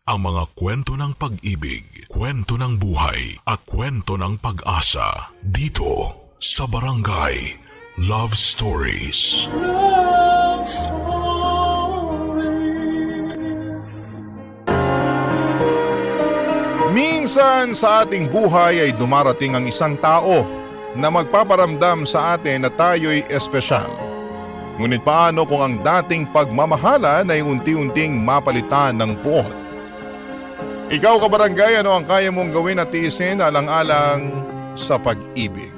ang mga kwento ng pag-ibig, kwento ng buhay at kwento ng pag-asa dito sa Barangay Love Stories. Love Stories. Minsan sa ating buhay ay dumarating ang isang tao na magpaparamdam sa atin na tayo'y espesyal. Ngunit paano kung ang dating pagmamahalan ay unti-unting mapalitan ng puot? Ikaw kabarangay, ano ang kaya mong gawin at tiisin alang-alang sa pag-ibig?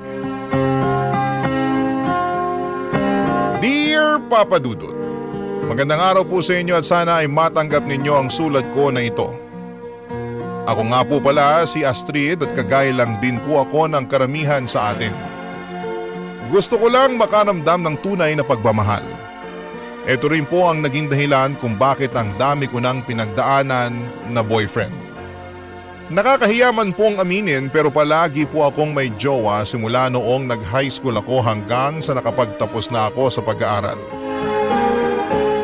Dear Papa Dudut, magandang araw po sa inyo at sana ay matanggap ninyo ang sulat ko na ito. Ako nga po pala si Astrid at kagaya lang din po ako ng karamihan sa atin. Gusto ko lang makaramdam ng tunay na pagmamahal. Ito rin po ang naging dahilan kung bakit ang dami ko nang pinagdaanan na boyfriend. Nakakahiya man pong aminin pero palagi po akong may jowa simula noong nag-high school ako hanggang sa nakapagtapos na ako sa pag-aaral.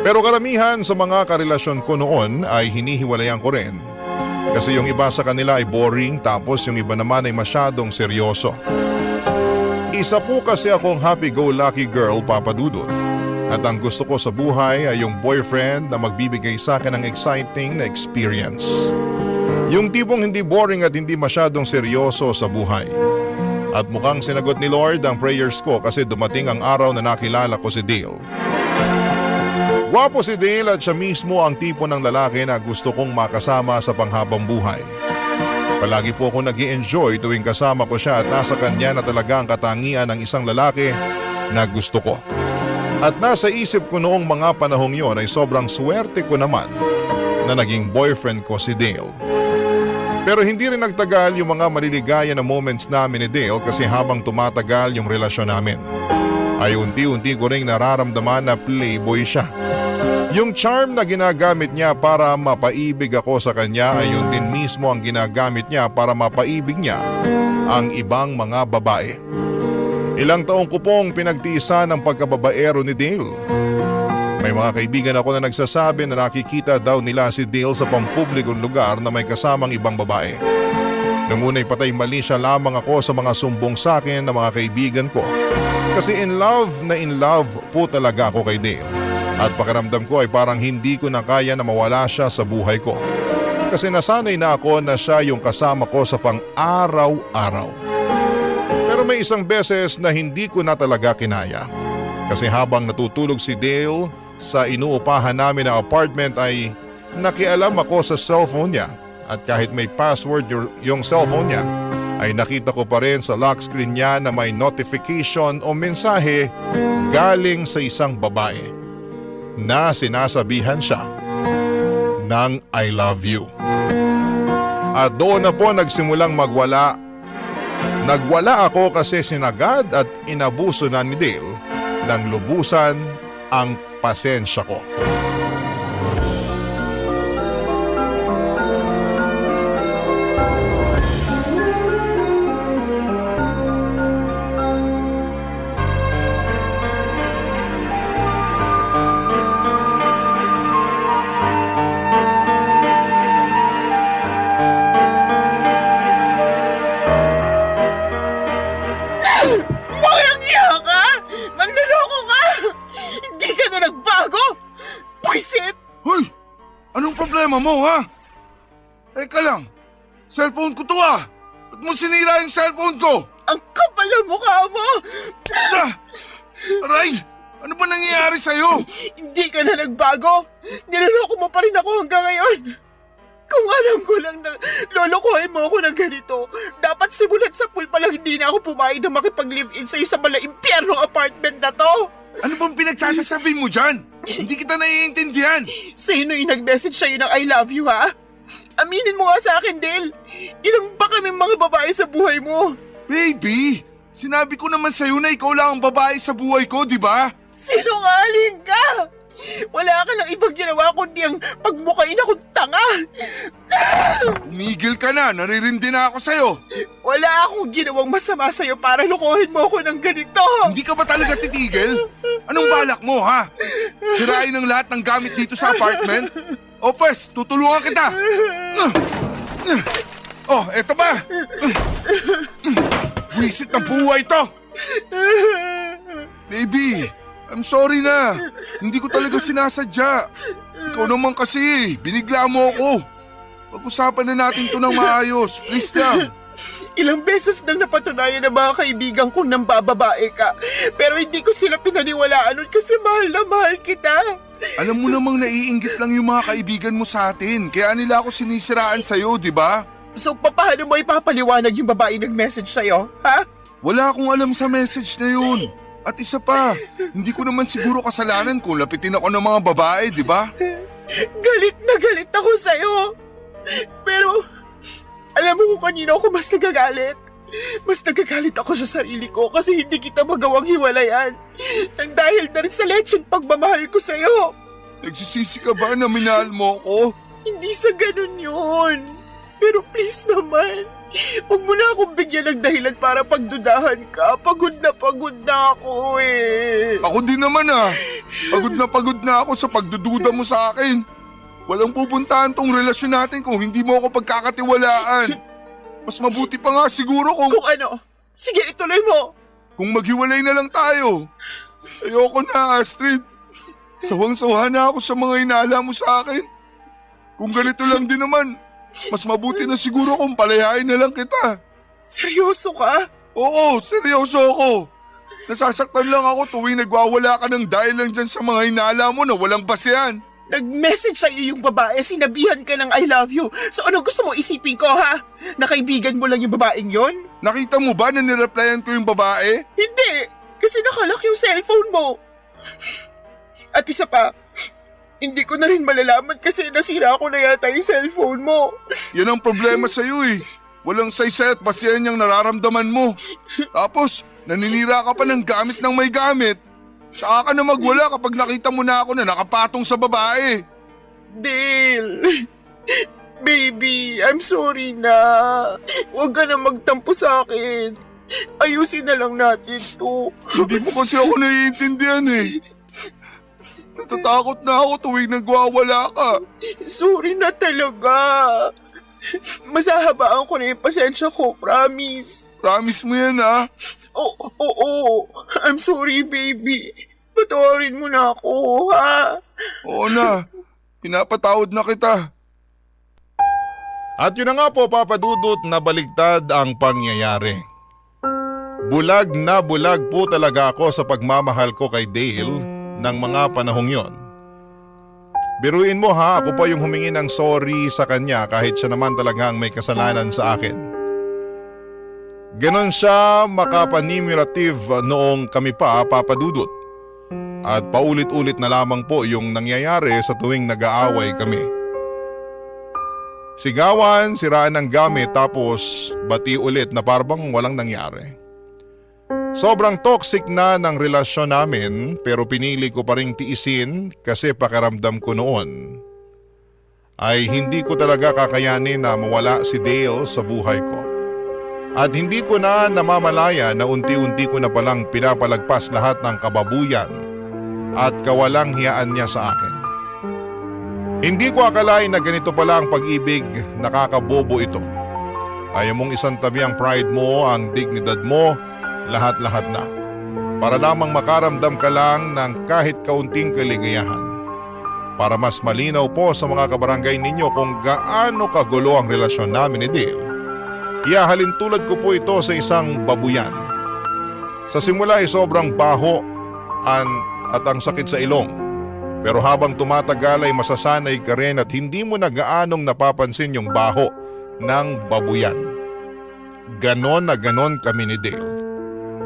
Pero karamihan sa mga karelasyon ko noon ay hinihiwalayan ko rin. Kasi yung iba sa kanila ay boring tapos yung iba naman ay masyadong seryoso. Isa po kasi akong happy-go-lucky girl, Papa Dudut. At ang gusto ko sa buhay ay yung boyfriend na magbibigay sa akin ng exciting na experience. Yung tipong hindi boring at hindi masyadong seryoso sa buhay. At mukhang sinagot ni Lord ang prayers ko kasi dumating ang araw na nakilala ko si Dale. Gwapo si Dale at siya mismo ang tipo ng lalaki na gusto kong makasama sa panghabang buhay. Palagi po ako nag-i-enjoy tuwing kasama ko siya at nasa kanya na talaga ang katangian ng isang lalaki na gusto ko. At nasa isip ko noong mga panahong yon ay sobrang swerte ko naman na naging boyfriend ko si Dale. Pero hindi rin nagtagal yung mga maliligaya na moments namin ni Dale kasi habang tumatagal yung relasyon namin ay unti-unti ko ring nararamdaman na playboy siya. Yung charm na ginagamit niya para mapaibig ako sa kanya ay yun din mismo ang ginagamit niya para mapaibig niya ang ibang mga babae. Ilang taong ko pong pinagtiisan ang pagkababaero ni Dale. May mga kaibigan ako na nagsasabi na nakikita daw nila si Dale sa pampublikong lugar na may kasamang ibang babae. Nung una'y patay mali siya lamang ako sa mga sumbong sa akin ng mga kaibigan ko. Kasi in love po talaga ako kay Dale. At pakiramdam ko ay parang hindi ko na kaya na mawala siya sa buhay ko. Kasi nasanay na ako na siya yung kasama ko sa pang-araw-araw. Pero may isang beses na hindi ko na talaga kinaya. Kasi habang natutulog si Dale sa inuupahan namin na apartment ay nakialam ako sa cellphone niya. At kahit may password yung cellphone niya, ay nakita ko pa rin sa lock screen niya na may notification o mensahe galing sa isang babae na sinasabihan siya ng I love you. At doon na po nagsimulang magwala. Nagwala ako kasi sinagad at inabuso na ni Dale ng lubusan ang pasensya ko. Walang iya ka! Manloloko ka! Hindi ka na nagbago! Pwisit! Hoy! Anong problema mo, ha? Teka lang, cellphone ko to, ha? Ba't mo sinira yung cellphone ko? Ang kapal ng mukha mo! Aray! Ano ba nangyayari sa'yo? Hindi ka na nagbago! Niloloko mo pa rin ako hanggang ngayon! Kung alam ko lang na lolokohin mo ako ng ganito, dapat simulat sa pool pa lang hindi na ako pumayag na makipag-live-in sa'yo sa mala impyernong apartment na to! Ano bang pinagsasasabi mo dyan? Hindi kita naiintindihan. Sino yung nag-message sa'yo ng I love you, ha? Aminin mo nga sa akin, Dale. Ilang ba kaming mga babae sa buhay mo? Baby, sinabi ko naman sa'yo na ikaw lang ang babae sa buhay ko, di ba? Sinungaling ka! Wala ka lang ibang ginawa kundi ang pagmukain akong tanga. Umigil ka na, naririndi na ako sa'yo. Wala akong ginawang masama sa'yo para lukuhin mo ako ng ganito. Hindi ka ba talaga titigil? Anong balak mo, ha? Sirain ang lahat ng gamit dito sa apartment? O pwes, tutulungan kita. Oh, eto ba? Visit ng buhay to. Baby, I'm sorry na. Hindi ko talaga sinasadya. Ikaw naman kasi, binigla mo ako. Pag-usapan na natin to ng maayos. Please lang. Ilang beses nang napatunayan ng mga kaibigan kong nambababae ka. Pero hindi ko sila pinaniwalaan nun kasi mahal na mahal kita. Alam mo namang naiinggit lang yung mga kaibigan mo sa atin. Kaya nila ako sinisiraan sa'yo, di ba? So paano mo ipapaliwanag yung babae nag-message sa'yo, ha? Wala akong alam sa message na yun. At isa pa, hindi ko naman siguro kasalanan kung lapitin ako ng mga babae, di ba? Galit na galit ako sa'yo. Pero, alam mo kung kanino ako mas nagagalit? Mas nagagalit ako sa sarili ko kasi hindi kita magawang hiwalayan. Nang dahil na rin sa lecheng pagmamahal ko sa'yo. Nagsisisi ka ba na minahal mo ako? Hindi sa ganun yun. Pero please naman, huwag mo na akong bigyan ng dahilan para pagdudahan ka. Pagod na ako eh. Ako din naman ah. Pagod na ako sa pagdududa mo sa akin. Walang pupuntahan tong relasyon natin kung hindi mo ako pagkakatiwalaan. Mas mabuti pa nga siguro kung Kung sige ituloy mo. kung maghiwalay na lang tayo. Ayoko na, Astrid. Sawang-sawa na ako sa mga inaala mo sa akin. Kung ganito lang din naman, mas mabuti na siguro kung palayain na lang kita. Seryoso ka? Oo, seryoso ako. Nasasaktan lang ako tuwing nagwawala ka ng dahil lang dyan sa mga inaala mo na walang basehan. Nag-message sa'yo yung babae, sinabihan ka ng I love you. So ano gusto mo isipin ko ha? Na kaibigan mo lang yung babaeng yon? Nakita mo ba na nireplyan ko yung babae? Hindi! Kasi nakalock yung cellphone mo. At isa pa, hindi ko na rin malalaman kasi nasira ko na yata yung cellphone mo. Yan ang problema sa'yo eh. Walang saysay at basehan yung nararamdaman mo. Tapos, naninira ka pa ng gamit ng may gamit. Saka ka na magwala kapag nakita mo na ako na nakapatong sa babae. Dale, baby, I'm sorry na. Huwag ka na magtampo sa akin. Ayusin na lang natin to. Hindi mo kasi ako naiintindihan eh. Natatakot na ako tuwing nagwawala ka. Sorry na talaga. Masahabaan ko na yung pasensya ko, promise. Promise mo yan ha? Oo. I'm sorry, baby. Patawarin mo na ako, ha? Oo na. Pinapatawad na kita. At yun na nga po, Papa Dudut, na baligtad ang pangyayari. Bulag na bulag po talaga ako sa pagmamahal ko kay Dale ng mga panahong yon. Biruin mo ha, ako pa yung humingi ng sorry sa kanya kahit siya naman talagang may kasalanan sa akin. Ganon siya makapanimulative noong kami pa, Papa Dudut. At paulit-ulit na lamang po yung nangyayari sa tuwing nag-aaway kami. Sigawan, siraan ng gamit tapos bati ulit na parang walang nangyari. Sobrang toxic na ng relasyon namin pero pinili ko pa ring tiisin kasi pakiramdam ko noon ay hindi ko talaga kakayanin na mawala si Dale sa buhay ko. At hindi ko na namamalaya na unti-unti ko na palang pinapalagpas lahat ng kababuyan at kawalang hiyaan niya sa akin. Hindi ko akalain na ganito pala ang pag-ibig, nakakabobo ito. Kaya mong isantabi ang pride mo, ang dignidad mo, lahat-lahat na. Para lamang makaramdam ka lang ng kahit kaunting kaligayahan. Para mas malinaw po sa mga kabarangay ninyo kung gaano kagulo ang relasyon namin ni Dale, ihahalin tulad ko po ito sa isang babuyan. Sa simula ay sobrang baho at ang sakit sa ilong. Pero habang tumatagal ay masasanay ka rin at hindi mo na gaanong napapansin yung baho ng babuyan. Ganon na ganon kami ni Dale.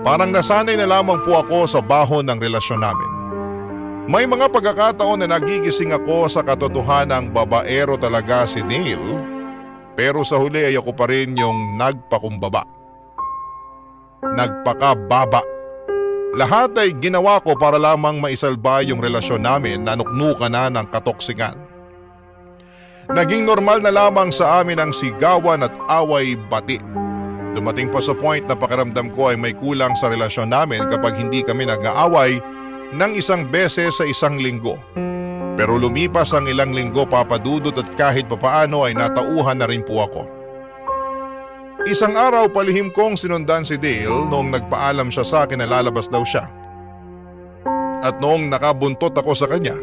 Parang nasanay na lamang po ako sa baho ng relasyon namin. May mga pagkakataon na nagigising ako sa katotohanang babaero talaga si Dale, pero sa huli ay ako pa rin yung nagpakumbaba. Nagpakababa. Lahat ay ginawa ko para lamang maisalba yung relasyon namin na nuknukan na ng katoksikan. Naging normal na lamang sa amin ang sigawan at away bati. Dumating pa sa point na pakiramdam ko ay may kulang sa relasyon namin kapag hindi kami nag-aaway ng isang beses sa isang linggo. Pero lumipas ang ilang linggo, Papa Dudut, at kahit papaano ay natauhan na rin po ako. Isang araw palihim kong sinundan si Dale noong nagpaalam siya sa akin na lalabas daw siya. At noong nakabuntot ako sa kanya,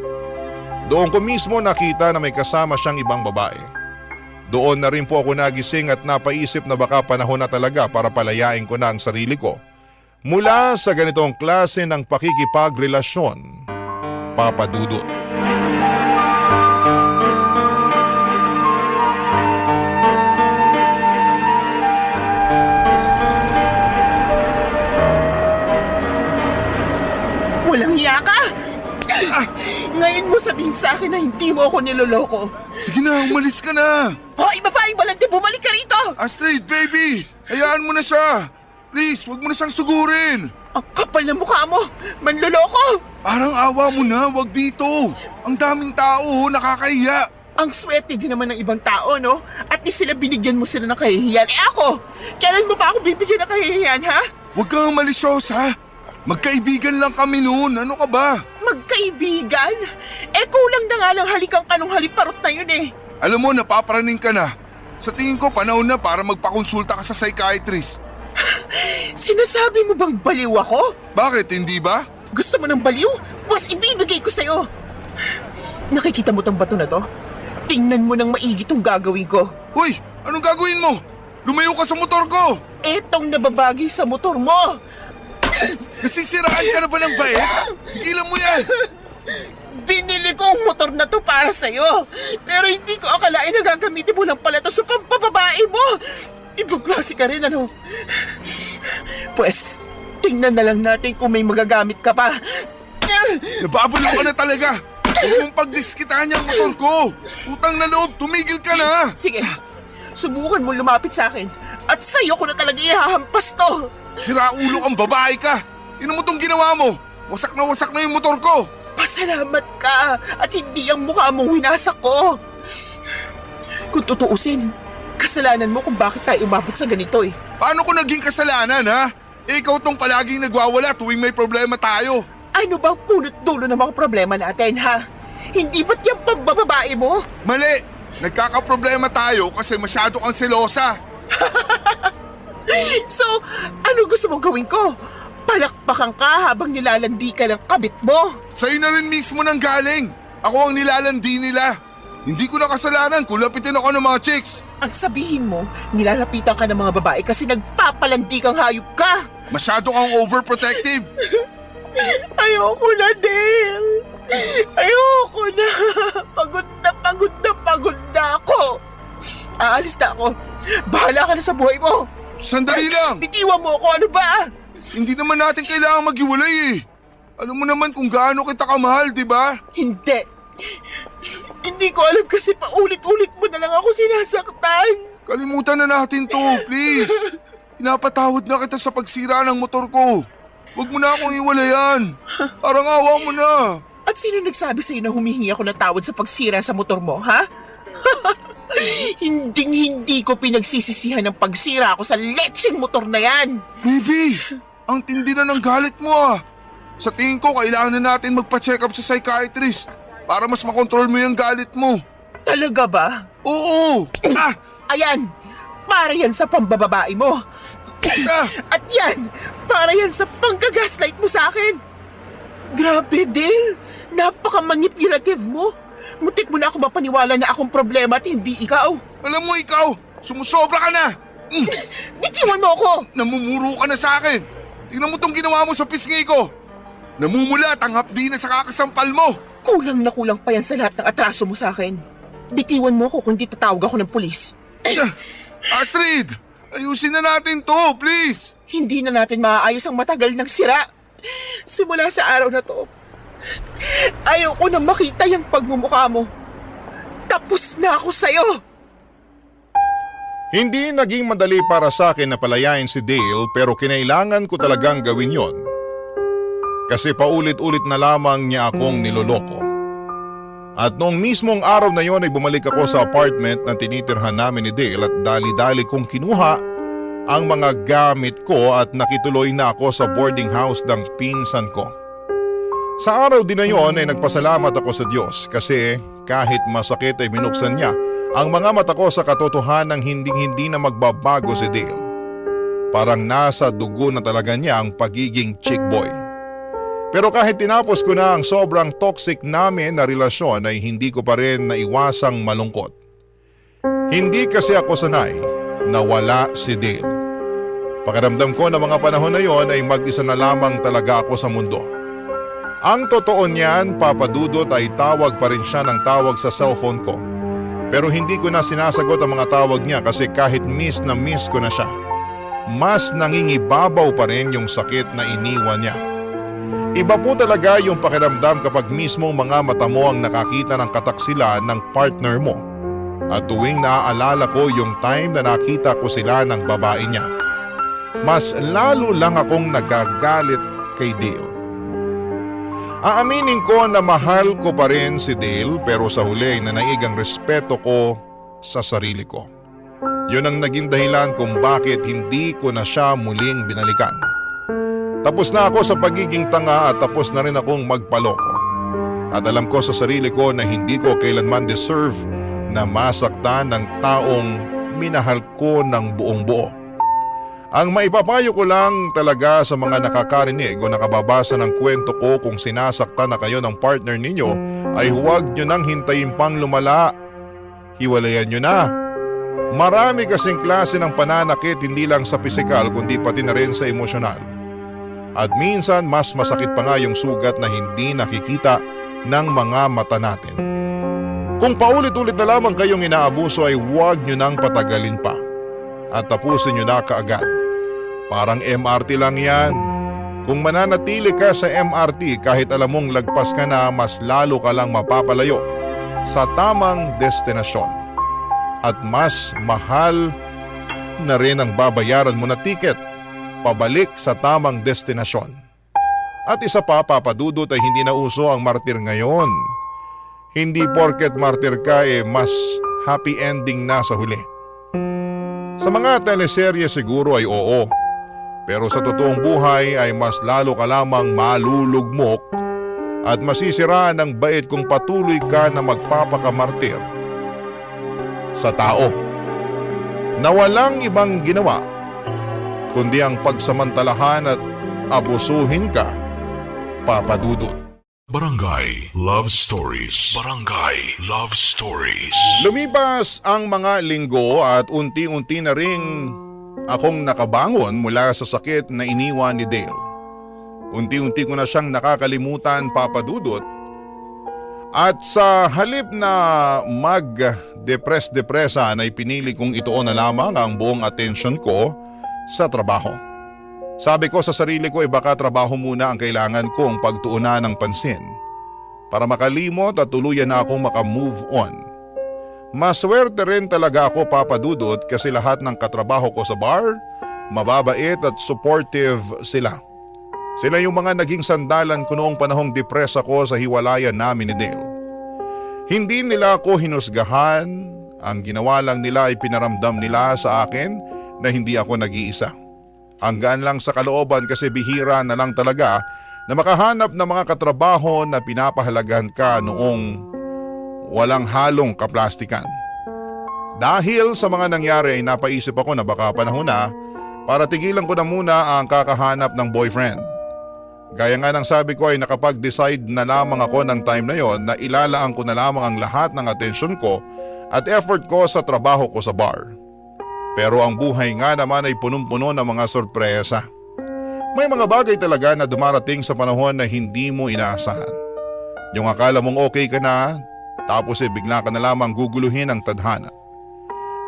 doon ko mismo nakita na may kasama siyang ibang babae. Doon na rin po ako nagising at napaisip na baka panahon na talaga para palayain ko na ang sarili ko mula sa ganitong klase ng pakikipagrelasyon, Papa Dudut. Walang hiya ka! Ngayon mo sabihin sa akin na hindi mo ako niloloko. Sige na, umalis ka na! Hoy, babaeng malandi, bumalik ka rito! Astrid, baby! Hayaan mo na siya! Please, wag mo na siyang sugurin! Ang kapal na mukha mo! Manloloko! Parang awa mo na, wag dito! Ang daming tao, nakakahiya! Ang swerte din naman ng ibang tao, no? At di sila binigyan mo sila ng kahihiyan. Eh ako, kailan mo ba ako bibigyan ng kahihiyan, ha? Huwag kang malisyosa! Magkaibigan lang kami noon, ano ka ba? Magkaibigan? Eh kulang na nga lang halikang kanong haliparot na yun eh. Alam mo, napaparaning ka na. Sa tingin ko, panahon na para magpakonsulta ka sa psychiatrist. Sinasabi mo bang baliw ako? Bakit, hindi ba? Gusto mo ng baliw? Mas ibibigay ko sa'yo. Nakikita mo tong bato na to? Tingnan mo nang maigi tong gagawin ko. Uy, anong gagawin mo? Lumayo ka sa motor ko! Etong nababagi sa motor mo. Nasisiraan ka na ba ng bait? Higilan mo yan! Binili ko ang motor na to para sa'yo. Pero hindi ko akalain na gagamitin mo lang pala to sa pampababae mo. Ibang klase ka rin, ano? Pues, tingnan na lang natin kung may magagamit ka pa. Nababalo ka na talaga! Huwag mong pagdiskitahan yung motor ko! Utang na loob, tumigil ka na! Sige, subukan mo lumapit sa akin. At sa'yo ko na talaga ihahampas to. Siraulo kang babae ka! Tinan mo tong ginawa mo! Wasak na yung motor ko! Pasalamat ka at hindi ang mukha mong winasak ko. Kung tutuusin, kasalanan mo kung bakit tayo umabot sa ganito eh. Paano ko naging kasalanan, ha? Eh, ikaw tong palaging nagwawala tuwing may problema tayo. Ano bang punot dulo ng mga problema natin, ha? Hindi ba't yung pambababae mo? Mali! Nagkakaproblema tayo kasi masyado kang selosa. So, ano gusto mong gawin ko? Palakpakan ka habang nilalandi ka ng kabit mo. Sa'yo na rin mismo nang galing. Ako ang nilalandi nila. Hindi ko na kasalanan kung lapitin ako ng mga chicks. Ang sabihin mo, nilalapitan ka ng mga babae kasi nagpapalandi kang hayop ka. Masyado kang overprotective. Ayoko na, Dale. Ayoko na. Pagod na ako. Aalis na ako. Bahala ka na sa buhay mo. Sandali lang. Bitiwan mo ako, ano ba? Hindi naman natin kailangan maghiwalay eh. Alam mo naman kung gaano kita kamahal, di ba? Hindi. Hindi ko alam kasi paulit-ulit mo na lang ako sinasaktan. Kalimutan na natin to, please. Pinapatawad na kita sa pagsira ng motor ko. Huwag mo na akong iwalayan. Parang awa mo na. At sino nagsabi sa'yo na humihingi ako ng tawad sa pagsira sa motor mo, ha? Hindi ko pinagsisisihan ng pagsira ako sa lecheng motor na yan. Baby, ang tindi na ng galit mo ah. Sa tingin ko, kailangan na natin magpa-check up sa psychiatrist para mas makontrol mo yung galit mo. Talaga ba? Oo! Ah! Ayan, para yan sa pambababae mo. Ah! At yan, para yan sa panggagaslight mo sa akin. Grabe, Dale. Napaka-manipulative mo. Muntik mo na ako mapaniwala na akong problema at hindi ikaw. Alam mo ikaw, sumusobra ka na! Bitiwan mo ako! Namumuro ka na sa akin! Tingnan mo tong ginawa mo sa pisngi ko! Namumulat ang hapdi na sa kakasampal mo! Kulang na kulang pa yan sa lahat ng atraso mo sa akin. Bitiwan mo ako kung di tatawag ako ng pulis. Astrid! Ayusin na natin to, please! Hindi na natin maaayos ang matagal ng sira. Simula sa araw na to, ayaw ko na makita yung pagmumukha mo. Tapos na ako sa'yo! Hindi naging madali para sa akin na palayain si Dale pero kinailangan ko talagang gawin yon. Kasi paulit-ulit na lamang niya akong niloloko. At noong mismong araw na yon ay bumalik ako sa apartment na tinitirhan namin ni Dale at dali-dali kong kinuha ang mga gamit ko at nakituloy na ako sa boarding house ng pinsan ko. Sa araw din na yon ay nagpasalamat ako sa Diyos kasi kahit masakit ay binuksan niya ang mga mata ko sa katotohanang hindi na magbabago si Dale. Parang nasa dugo na talaga niya ang pagiging chick boy. Pero kahit tinapos ko na ang sobrang toxic namin na relasyon ay hindi ko pa rin naiwasang malungkot. Hindi kasi ako sanay na wala si Dale. Pakiramdam ko na mga panahon na yon ay mag-isa na lamang talaga ako sa mundo. Ang totoo niyan, Papa Dudut, ay tawag pa rin siya ng tawag sa cellphone ko. Pero hindi ko na sinasagot ang mga tawag niya kasi kahit miss na miss ko na siya, mas nangingibabaw pa rin yung sakit na iniwan niya. Iba po talaga yung pakiramdam kapag mismo mga mata mo ang nakakita ng kataksilan ng partner mo. At tuwing naaalala ko yung time na nakita ko sila ng babae niya, mas lalo lang akong nagagalit kay Dale. Aaminin ko na mahal ko pa rin si Dale pero sa huli nanaig ang respeto ko sa sarili ko. Yun ang naging dahilan kung bakit hindi ko na siya muling binalikan. Tapos na ako sa pagiging tanga at tapos na rin akong magpaloko. At alam ko sa sarili ko na hindi ko kailanman deserve na masaktan ng taong minahal ko ng buong buo. Ang maipapayo ko lang talaga sa mga nakakarinig o nakababasa ng kwento ko kung sinasaktan na kayo ng partner ninyo ay huwag nyo nang hintayin pang lumala. Hiwalayan nyo na. Marami kasing klase ng pananakit hindi lang sa pisikal kundi pati na rin sa emosyonal. At minsan mas masakit pa nga yung sugat na hindi nakikita ng mga mata natin. Kung paulit-ulit na lamang kayong inaabuso ay huwag nyo nang patagalin pa at tapusin nyo na kaagad. Parang MRT lang yan. Kung mananatili ka sa MRT kahit alam mong lagpas ka na, mas lalo ka lang mapapalayo sa tamang destinasyon. At mas mahal na rin ang babayaran mo na tiket pabalik sa tamang destinasyon. At isa pa, Papa Dudut, ay hindi na uso ang martir ngayon. Hindi porket martir ka mas happy ending na sa huli. Sa mga teleserye siguro ay oo. Pero sa totoong buhay ay mas lalo ka lamang malulugmok at masisiraan ng bait kung patuloy ka na magpapakamartir sa tao na walang ibang ginawa kundi ang pagsamantalahan at abusuhin ka, Papa Dudut. Barangay Love Stories. Barangay Love Stories. Lumipas ang mga linggo at unti-unti na ring akong nakabangon mula sa sakit na iniwan ni Dale. Unti-unti ko na siyang nakakalimutan, Papa Dudut. At sa halip na mag-depress-depressan ay pinili kong ituon na lamang ang buong atensyon ko sa trabaho. Sabi ko sa sarili ko ay baka trabaho muna ang kailangan kong pagtuunan ng pansin para makalimot at tuluyan na akong makamove on. Maswerte rin talaga ako, Papa Dudut, kasi lahat ng katrabaho ko sa bar, mababait at supportive sila. Sila yung mga naging sandalan ko noong panahong depress ako sa hiwalayan namin ni Dale. Hindi nila ako hinusgahan, ang ginawa lang nila ay pinaramdam nila sa akin na hindi ako nag-iisa. Ang gaan lang sa kalooban kasi bihira na lang talaga na makahanap ng mga katrabaho na pinapahalagahan ka noong walang halong kaplastikan. Dahil sa mga nangyari ay napaisip ako na baka panahon na para tigilan ko na muna ang kakahanap ng boyfriend. Gaya nga ng sabi ko ay nakapag-decide na lamang ako ng time na yon na ilalaan ko na lamang ang lahat ng atensyon ko at effort ko sa trabaho ko sa bar. Pero ang buhay nga naman ay punong-puno ng mga sorpresa. May mga bagay talaga na dumarating sa panahon na hindi mo inaasahan. Yung akala mong okay ka na, tapos bigla ka na lamang guguluhin ang tadhana.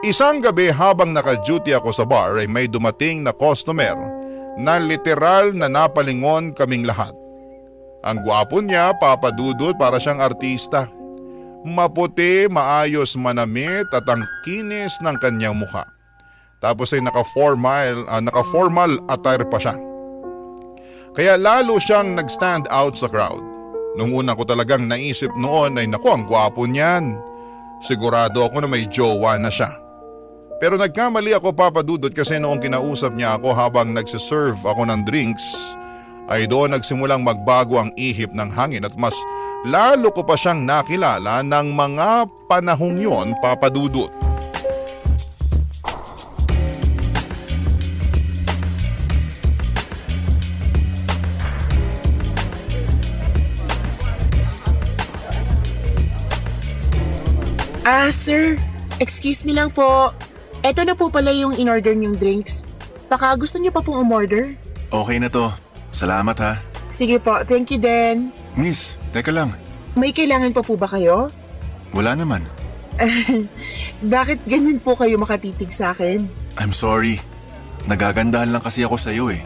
Isang gabi habang naka-duty ako sa bar ay may dumating na customer na literal na napalingon kaming lahat. Ang gwapo niya, Papa Dudut, para siyang artista. Maputi, maayos manamit at ang kinis ng kanyang mukha. Tapos ay naka-formal attire pa siya. Kaya lalo siyang nag-stand out sa crowd. Nung una ko talagang naisip noon ay naku, ang gwapo niyan. Sigurado ako na may jowa na siya. Pero nagkamali ako, Papa Dudut, kasi noong kinausap niya ako habang nagsiserve ako ng drinks ay doon nagsimulang magbago ang ihip ng hangin at mas lalo ko pa siyang nakilala ng mga panahong yon, Papa Dudut. Sir, excuse me lang po. Eto na po pala yung in-order niyong drinks. Baka gusto niyo pa pong umorder? Okay na to. Salamat ha. Sige po, thank you din. Miss, teka lang. May kailangan pa po ba kayo? Wala naman. Bakit ganyan po kayo makatitig sa akin? I'm sorry. Nagagandahan lang kasi ako sa'yo eh.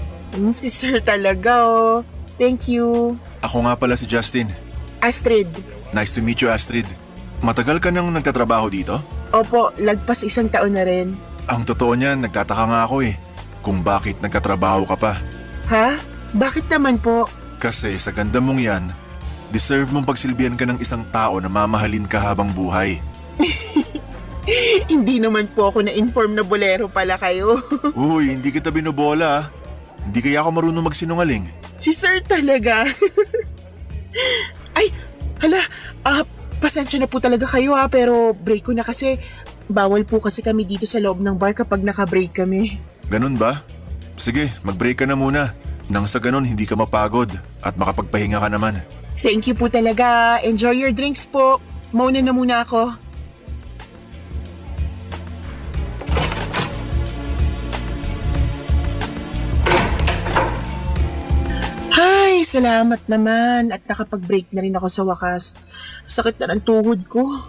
Si Sir talaga oh. Thank you. Ako nga pala si Justin. Astrid. Nice to meet you, Astrid. Matagal ka nang nagtatrabaho dito? Opo, lagpas 1 taon na rin. Ang totoo niyan, nagtataka nga ako eh. Kung bakit nagkatrabaho ka pa. Ha? Bakit naman po? Kasi sa ganda mong yan, deserve mong pagsilbihan ka ng isang tao na mamahalin ka habang buhay. Hindi naman po ako na-inform na bolero pala kayo. Uy, hindi kita binobola ah. Hindi kaya ako marunong magsinungaling. Si Sir talaga. Ay, hala, pasensya na po talaga kayo pero break ko na kasi bawal po kasi kami dito sa loob ng bar kapag naka-break kami. Ganun ba? Sige, mag-break ka na muna. Nang sa ganun hindi ka mapagod at makapagpahinga ka naman. Thank you po talaga. Enjoy your drinks po. Mauna na muna ako. Ay, salamat naman at nakapag-break na rin ako sa wakas. Sakit na ng tuhod ko.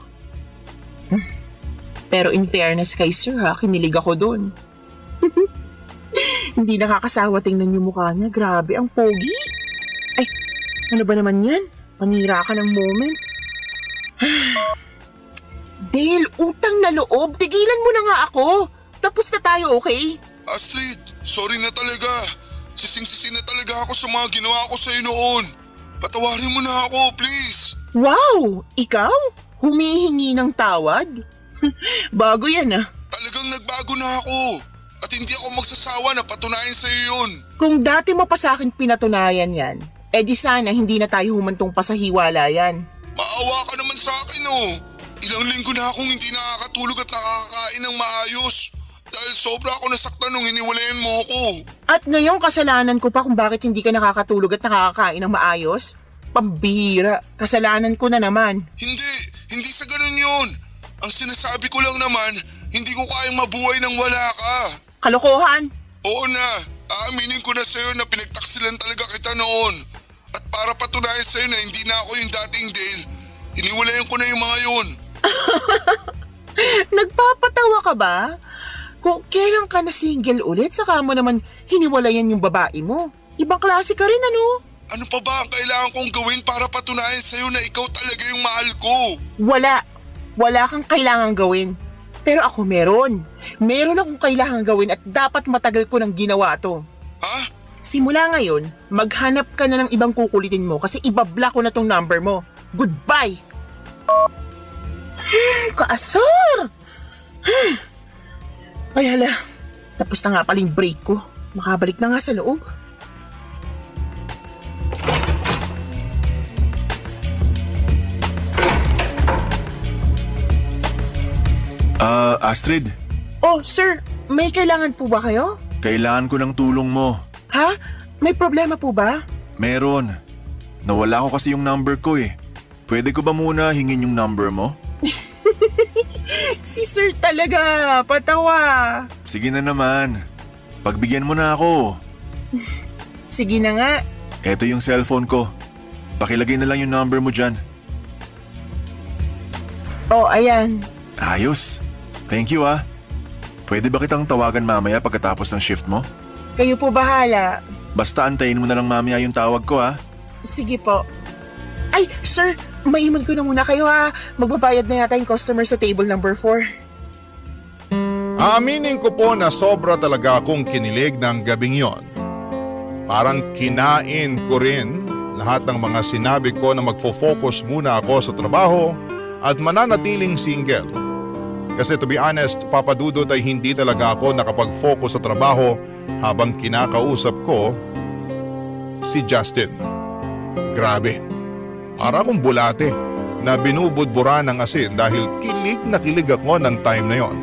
Pero in fairness kay Sir kinilig ako dun. Hindi nakakasawa tingnan yung mukha niya. Grabe, ang pogi. Ay, ano ba naman yan? Panira ka ng moment. Dale, utang na loob. Tigilan mo na nga ako. Tapos na tayo, okay? Astrid, sorry na talaga. Sising-sisi na talaga ako sa mga ginawa ko sa'yo noon. Patawarin mo na ako, please. Wow! Ikaw? Humihingi ng tawad? Bago yan Talagang nagbago na ako. At hindi ako magsasawa na patunayan sa'yo yun. Kung dati mo pa sa akin pinatunayan yan, di sana hindi na tayo humantong pa sa hiwalayan. Maawa ka naman sa akin oh. Ilang linggo na akong hindi nakakatulog at nakakakain ng maayos. Dahil sobra ako nasaktan nung hiniwalayan mo ako. At ngayong kasalanan ko pa kung bakit hindi ka nakakatulog at nakakakain ng maayos? Pambihira, kasalanan ko na naman. Hindi sa ganun yun. Ang sinasabi ko lang naman, hindi ko kayang mabuhay nang wala ka. Kalokohan? Oo na, aaminin ko na sa'yo na pinagtaksilan talaga kita noon. At para patunayan sa'yo na hindi na ako yung dating Dale, iniwalayan ko na yung mga yun. Nagpapatawa ka ba? Kung kailan ka na single ulit, saka mo naman hiniwalayan yung babae mo. Ibang klase ka rin ano? Ano pa ba ang kailangan kong gawin para patunayan sa'yo na ikaw talaga yung mahal ko? Wala kang kailangan gawin. Pero ako meron. Meron akong kailangan gawin at dapat matagal ko nang ginawa to. Ha? Simula ngayon, maghanap ka na ng ibang kukulitin mo kasi ibablock ko na tong number mo. Goodbye! Kaasar! Ay hala, tapos na nga paling break ko. Makabalik na nga sa loob. Astrid, Oh, sir, may kailangan po ba kayo? kailangan ko ng tulong mo. Ha? May problema po ba? Meron. Nawala ko kasi yung number ko eh. Pwede ko ba muna hingin yung number mo? Si sir talaga, patawa. Sige na naman. Pagbigyan mo na ako. Sige na nga. Eto yung cellphone ko. Pakilagay na lang yung number mo dyan. Oh, ayan. Ayos. Thank you ah. Pwede ba kitang tawagan mamaya pagkatapos ng shift mo? Kayo po bahala. Basta antayin mo na lang mamaya yung tawag ko ah. Sige po. Ay, sir, maiman ko na muna kayo ha. Magbabayad na yata yung customer sa table number 4. Aminin ko po na sobra talaga akong kinilig ng gabing yon. Parang kinain ko rin lahat ng mga sinabi ko na magfo-focus muna ako sa trabaho at mananatiling single. Kasi to be honest, Papa Dudut ay hindi talaga ako nakapag-focus sa trabaho habang kinakausap ko si Justin. Grabe, para akong bulate na binubudbura ng asin dahil kilig na kilig ako ng time na yon.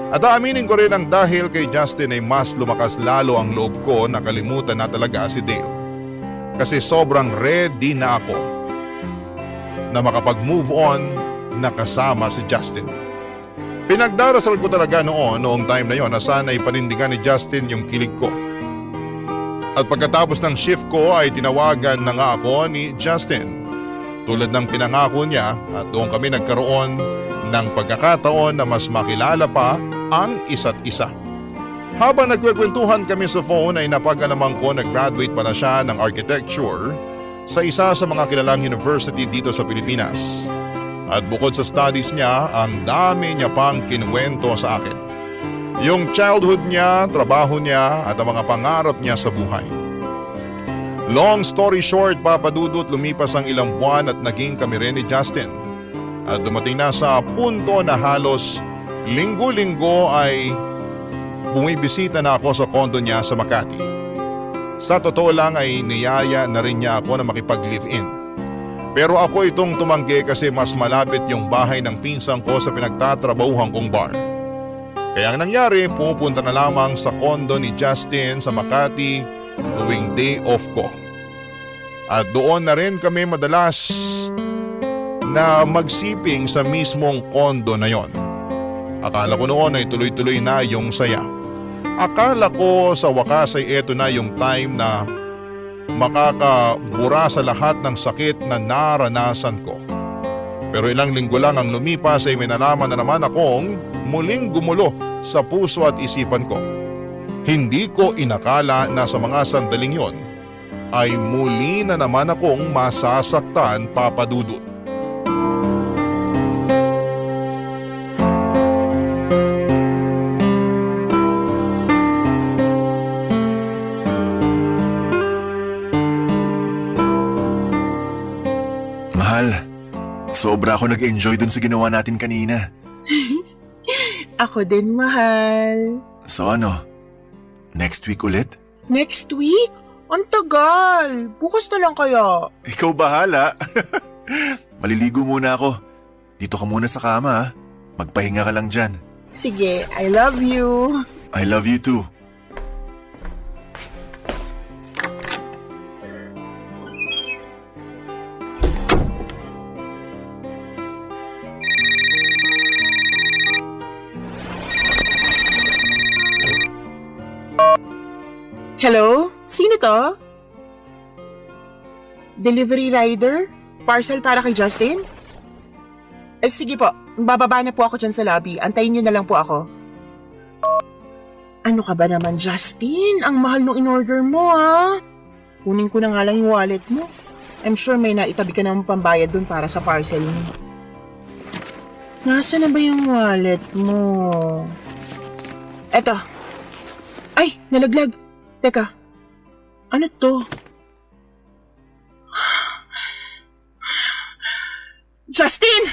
At aaminin ko rin ang dahil kay Justin ay mas lumakas lalo ang loob ko na kalimutan na talaga si Dale. Kasi sobrang ready na ako na makapag-move on na kasama si Justin. Pinagdarasal ko talaga noong time na yon na sana ipanindigan ni Justin yung kilig ko. At pagkatapos ng shift ko ay tinawagan na nga ako ni Justin. Tulad ng pinangako niya at doon kami nagkaroon ng pagkakataon na mas makilala pa ang isa't isa. Habang nagkwekwentuhan kami sa phone ay napag-alaman ko na graduate pala siya ng architecture sa isa sa mga kilalang university dito sa Pilipinas. At bukod sa studies niya, ang dami niya pang kinuwento sa akin. Yung childhood niya, trabaho niya at ang mga pangarap niya sa buhay. Long story short, Papa Dudut, lumipas ang ilang buwan at naging kami rin ni Justin. At dumating na sa punto na halos linggo-linggo ay bumibisita na ako sa kondo niya sa Makati. Sa totoo lang ay niyaya na rin niya ako na makipag-live-in. Pero ako itong tumanggi kasi mas malapit yung bahay ng pinsan ko sa pinagtatrabahuhan kong bar. Kaya ang nangyari, pumupunta na lamang sa kondo ni Justin sa Makati tuwing day off ko. At doon na rin kami madalas na magsiping sa mismong kondo na yon. Akala ko noon ay tuloy-tuloy na yung saya. Akala ko sa wakas ay eto na yung time na makakabura sa lahat ng sakit na naranasan ko. Pero ilang linggo lang ang lumipas ay may nalaman na naman akong muling gumulo sa puso at isipan ko. Hindi ko inakala na sa mga sandaling yon ay muli na naman akong masasaktan, Papa Dudut. Mahal, sobra ako nag-enjoy dun sa ginawa natin kanina. Ako din, mahal. So ano, next week ulit? Next week? Ang tagal. Bukas na lang kaya. Ikaw bahala. Maliligo muna ako. Dito ka muna sa kama ha. Magpahinga ka lang dyan. Sige, I love you. I love you too. Hello? Sino to? Delivery rider? Parcel para kay Justin? Sige po, bababa na po ako dyan sa lobby. Antayin niyo na lang po ako. Ano ka ba naman, Justin? Ang mahal nung in-order mo, ha? Kunin ko na nga lang yung wallet mo. I'm sure may naitabi ka naman pambayad dun para sa parcel mo. Nasaan na ba yung wallet mo? Eto. Ay, nalaglag. Teka, ano to? Justin!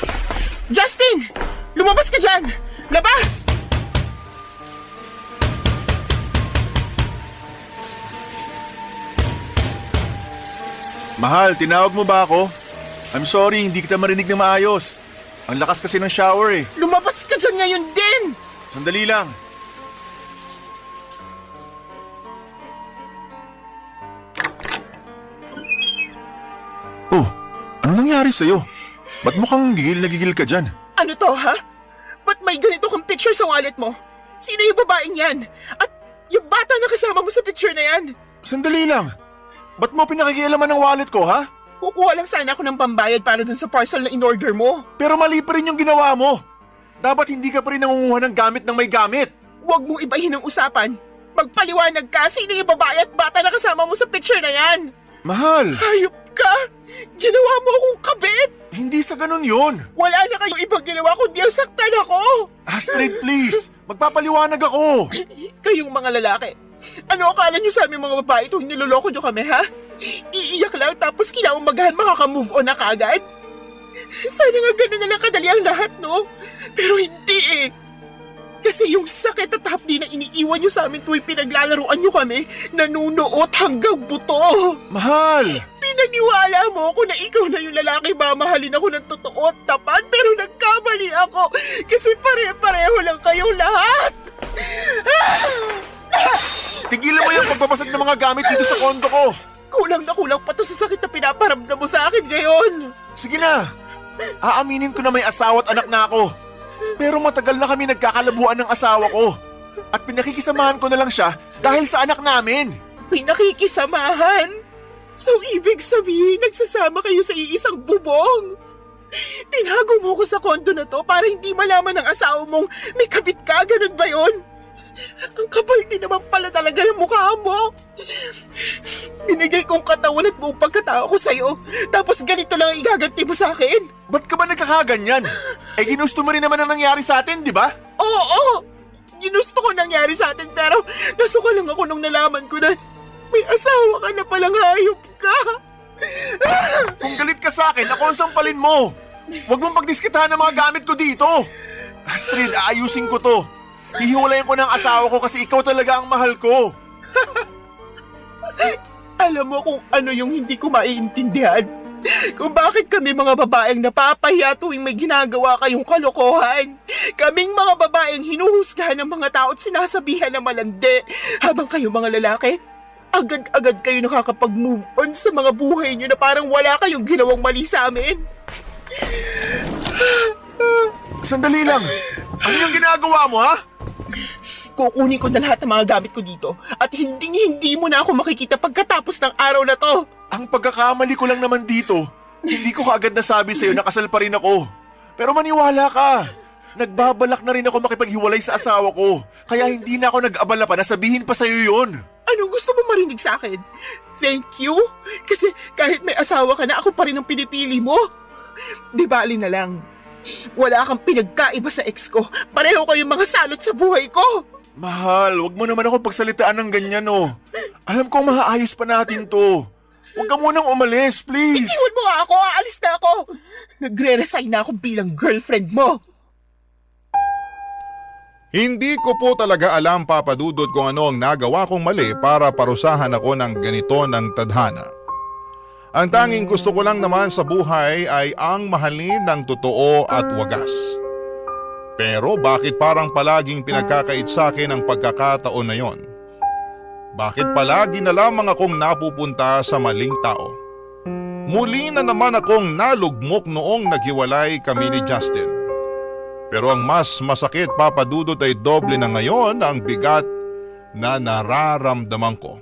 Justin! Lumabas ka dyan! Labas! Mahal, tinawag mo ba ako? I'm sorry, hindi kita marinig na maayos. Ang lakas kasi ng shower eh. Lumabas ka dyan ngayon din! Sandali lang. Oh, ano nangyari sa'yo? Ba't mukhang gigil na gigil ka dyan? Ano to, ha? Ba't may ganito kang picture sa wallet mo? Sino yung babaeng yan? At yung bata na kasama mo sa picture na yan? Sandali lang. Ba't mo pinakikialaman ng wallet ko, ha? Kukuha lang sana ako ng pambayad para dun sa parcel na in-order mo. Pero mali pa rin yung ginawa mo. Dapat hindi ka pa rin nangunguha ng gamit ng may gamit. Huwag mong ibahin ang usapan. Magpaliwanag ka, sino yung babae at bata na kasama mo sa picture na yan? Mahal! Hayop ka! Ginawa mo akong kabit! Hindi sa ganun yun. Wala na kayong ibang ginawa kundi ang saktan ako! Astrid, please! Magpapaliwanag ako! Kayong mga lalaki, ano akala nyo sa aming mga babae tuwing niloloko nyo kami, ha? Iiyak lang tapos kinaumagahan makaka-move on na kaagad? Sana nga ganun na lang kadali ang lahat, no? Pero hindi eh! Kasi yung sakit at hapdi na iniiwan nyo sa amin tuwing pinaglalaroan nyo kami, nanunuot hanggang buto. Mahal! Pinaniwala mo ako na ikaw na yung lalaki mamahalin ako ng totoo at tapat, pero nagkamali ako kasi pare-pareho lang kayong lahat. Tigilan mo yung pagbabasag ng mga gamit dito sa kondo ko! Kulang na kulang pa to sa sakit na pinaparamdam mo sa akin ngayon. Sige na! Aaminin ko na may asawa at anak na ako. Pero matagal na kami nagkakalabuan ng asawa ko. At pinakikisamahan ko na lang siya dahil sa anak namin. Pinakikisamahan? So ibig sabihin, nagsasama kayo sa iisang bubong? Tinago mo ko sa kondo na to para hindi malaman ng asawa mong may kabit ka, ganun ba yun? Ang kapal din naman pala talaga ng mukha mo. Binigay kong katawan at buong pagkatao ko sa'yo, tapos ganito lang ang igaganti mo sa akin? Ba't ka ba nagkakaganyan? Eh ginusto mo rin naman ang nangyari sa atin, di ba? Oo! Ginusto ko nangyari sa atin pero nasuka lang ako nung nalaman ko na may asawa ka na palang hayop ka. Kung galit ka sa akin, ako ang sampalin mo. Huwag mong pagdiskitahan ng mga gamit ko dito. Astrid, aayusin ko to. Hihiwalayin ko ng asawa ko kasi ikaw talaga ang mahal ko. Alam mo kung ano yung hindi ko maiintindihan? Kung bakit kami mga babaeng napapahiya tuwing may ginagawa kayong kalokohan. Kaming mga babaeng hinuhusgahan ng mga tao at sinasabihan na malandi. Habang kayong mga lalaki, agad-agad kayo nakakapag-move on sa mga buhay nyo na parang wala kayong ginawang mali sa amin. Sandali lang. Ano yung ginagawa mo, ha? Kukunin ko na lahat ng mga gamit ko dito at hindi mo na ako makikita pagkatapos ng araw na to. Ang pagkakamali ko lang naman dito, hindi ko kaagad nasabi sa'yo na kasal pa rin ako. Pero maniwala ka. Nagbabalak na rin ako makipaghiwalay sa asawa ko. Kaya hindi na ako nag-abala pa na sabihin pa sa'yo yun. Anong gusto mo marinig sa akin? Thank you? Kasi kahit may asawa ka na, ako pa rin ang pinipili mo. Di bali na lang. Wala kang pinagkaiba sa ex ko. Pareho kayong mga salot sa buhay ko. Mahal, wag mo naman ako pagsalitaan ng ganyan, oh. Alam kong maaayos pa natin to. Huwag ka munang umalis, please. Iwan mo nga ako, aalis na ako. Nagre-resign na ako bilang girlfriend mo. Hindi ko po talaga alam, Papa Dudut, kung ano ang nagawa kong mali para parusahan ako ng ganito ng tadhana. Ang tanging gusto ko lang naman sa buhay ay ang mahalin ng totoo at wagas. Pero bakit parang palaging pinagkakait sa akin ang pagkakataon na yon? Bakit palagi na lamang akong napupunta sa maling tao? Muli na naman akong nalugmok noong naghiwalay kami ni Justin. Pero ang mas masakit, Papa Dudut, ay doble na ngayon ang bigat na nararamdaman ko.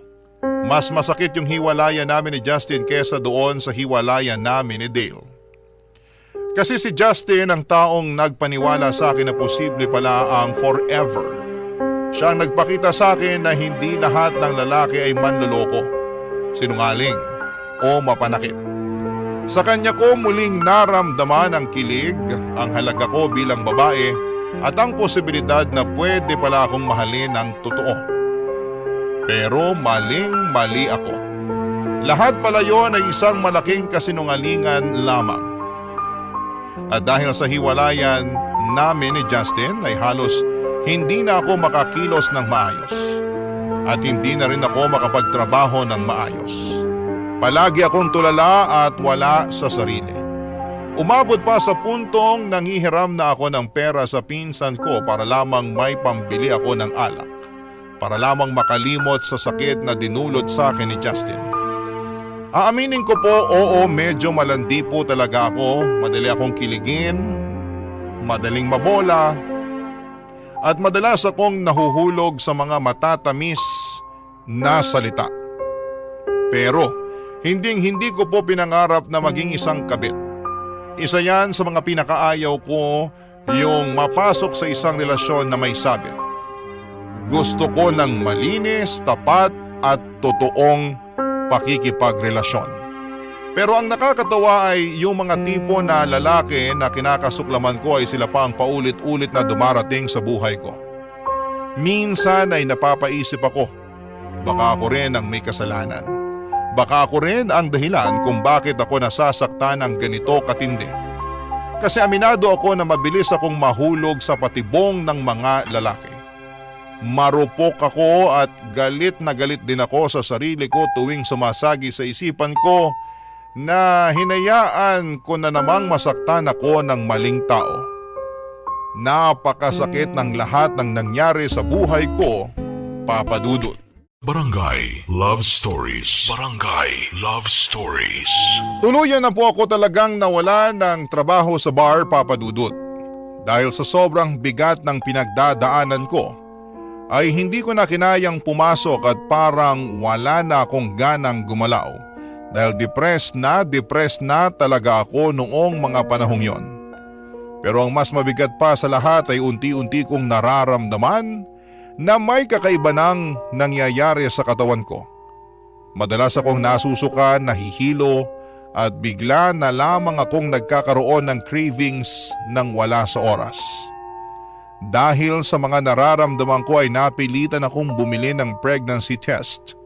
Mas masakit yung hiwalayan namin ni Justin kesa doon sa hiwalayan namin ni Dale. Kasi si Justin ang taong nagpaniwala sa akin na posible pala ang forever. Siya ang nagpakita sa akin na hindi lahat ng lalaki ay manloloko, sinungaling o mapanakit. Sa kanya ko muling naramdaman ang kilig, ang halaga ko bilang babae at ang posibilidad na pwede pala akong mahalin ng totoo. Pero maling-mali ako. Lahat pala yon ay isang malaking kasinungalingan lamang. At dahil sa hiwalayan namin ni Justin ay halos hindi na ako makakilos ng maayos. At hindi na rin ako makapagtrabaho ng maayos. Palagi akong tulala at wala sa sarili. Umabot pa sa puntong nanghihiram na ako ng pera sa pinsan ko para lamang may pambili ako ng alak. Para lamang makalimot sa sakit na dinulot sa akin ni Justin. Aaminin ko po, oo, medyo malandi po talaga ako. Madali akong kiligin, madaling mabola, at madalas akong nahuhulog sa mga matatamis na salita. Pero hindi ko po pinangarap na maging isang kabit. Isa yan sa mga pinakaayaw ko, yung mapasok sa isang relasyon na may sabit. Gusto ko ng malinis, tapat at totoong pakikipagrelasyon. Pero ang nakakatawa ay yung mga tipo na lalaki na kinakasuklaman ko ay sila pa ang paulit-ulit na dumarating sa buhay ko. Minsan ay napapaisip ako, baka ako rin ang may kasalanan. Baka ako rin ang dahilan kung bakit ako nasasaktan ng ganito katindi. Kasi aminado ako na mabilis akong mahulog sa patibong ng mga lalaki. Marupok ako at galit na galit din ako sa sarili ko tuwing sumasagi sa isipan ko na hinayaan ko na namang masaktan ako ng maling tao. Napakasakit ng lahat ng nangyari sa buhay ko, Papa Dudut. Barangay Love Stories. Barangay Love Stories. Tuluyan na po ako talagang nawala ng trabaho sa bar, Papa Dudut. Dahil sa sobrang bigat ng pinagdadaanan ko, ay hindi ko na kinayang pumasok at parang wala na akong ganang gumalaw. Dahil depressed na talaga ako noong mga panahong yon. Pero ang mas mabigat pa sa lahat ay unti-unti kong nararamdaman na may kakaiba nang nangyayari sa katawan ko. Madalas akong nasusuka, nahihilo at bigla na lamang akong nagkakaroon ng cravings nang wala sa oras. Dahil sa mga nararamdaman ko ay napilitan akong bumili ng pregnancy test.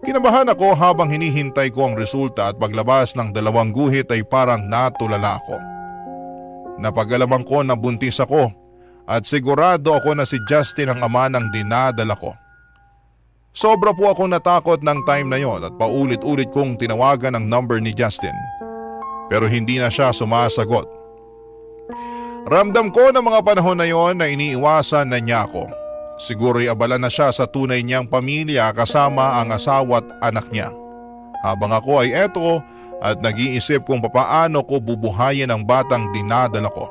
Kinabahan ako habang hinihintay ko ang resulta at paglabas ng 2 guhit ay parang natulala ako. Napag-alaman ko na buntis ako at sigurado ako na si Justin ang ama ng dinadala ko. Sobra po akong natakot ng time na yon at paulit-ulit kong tinawagan ang number ni Justin. Pero hindi na siya sumasagot. Ramdam ko na mga panahon na yon na iniiwasan na niya ako. Siguro'y abala na siya sa tunay niyang pamilya kasama ang asawa at anak niya. Habang ako ay eto at nag-iisip kung papaano ko bubuhayin ang batang dinadala ko.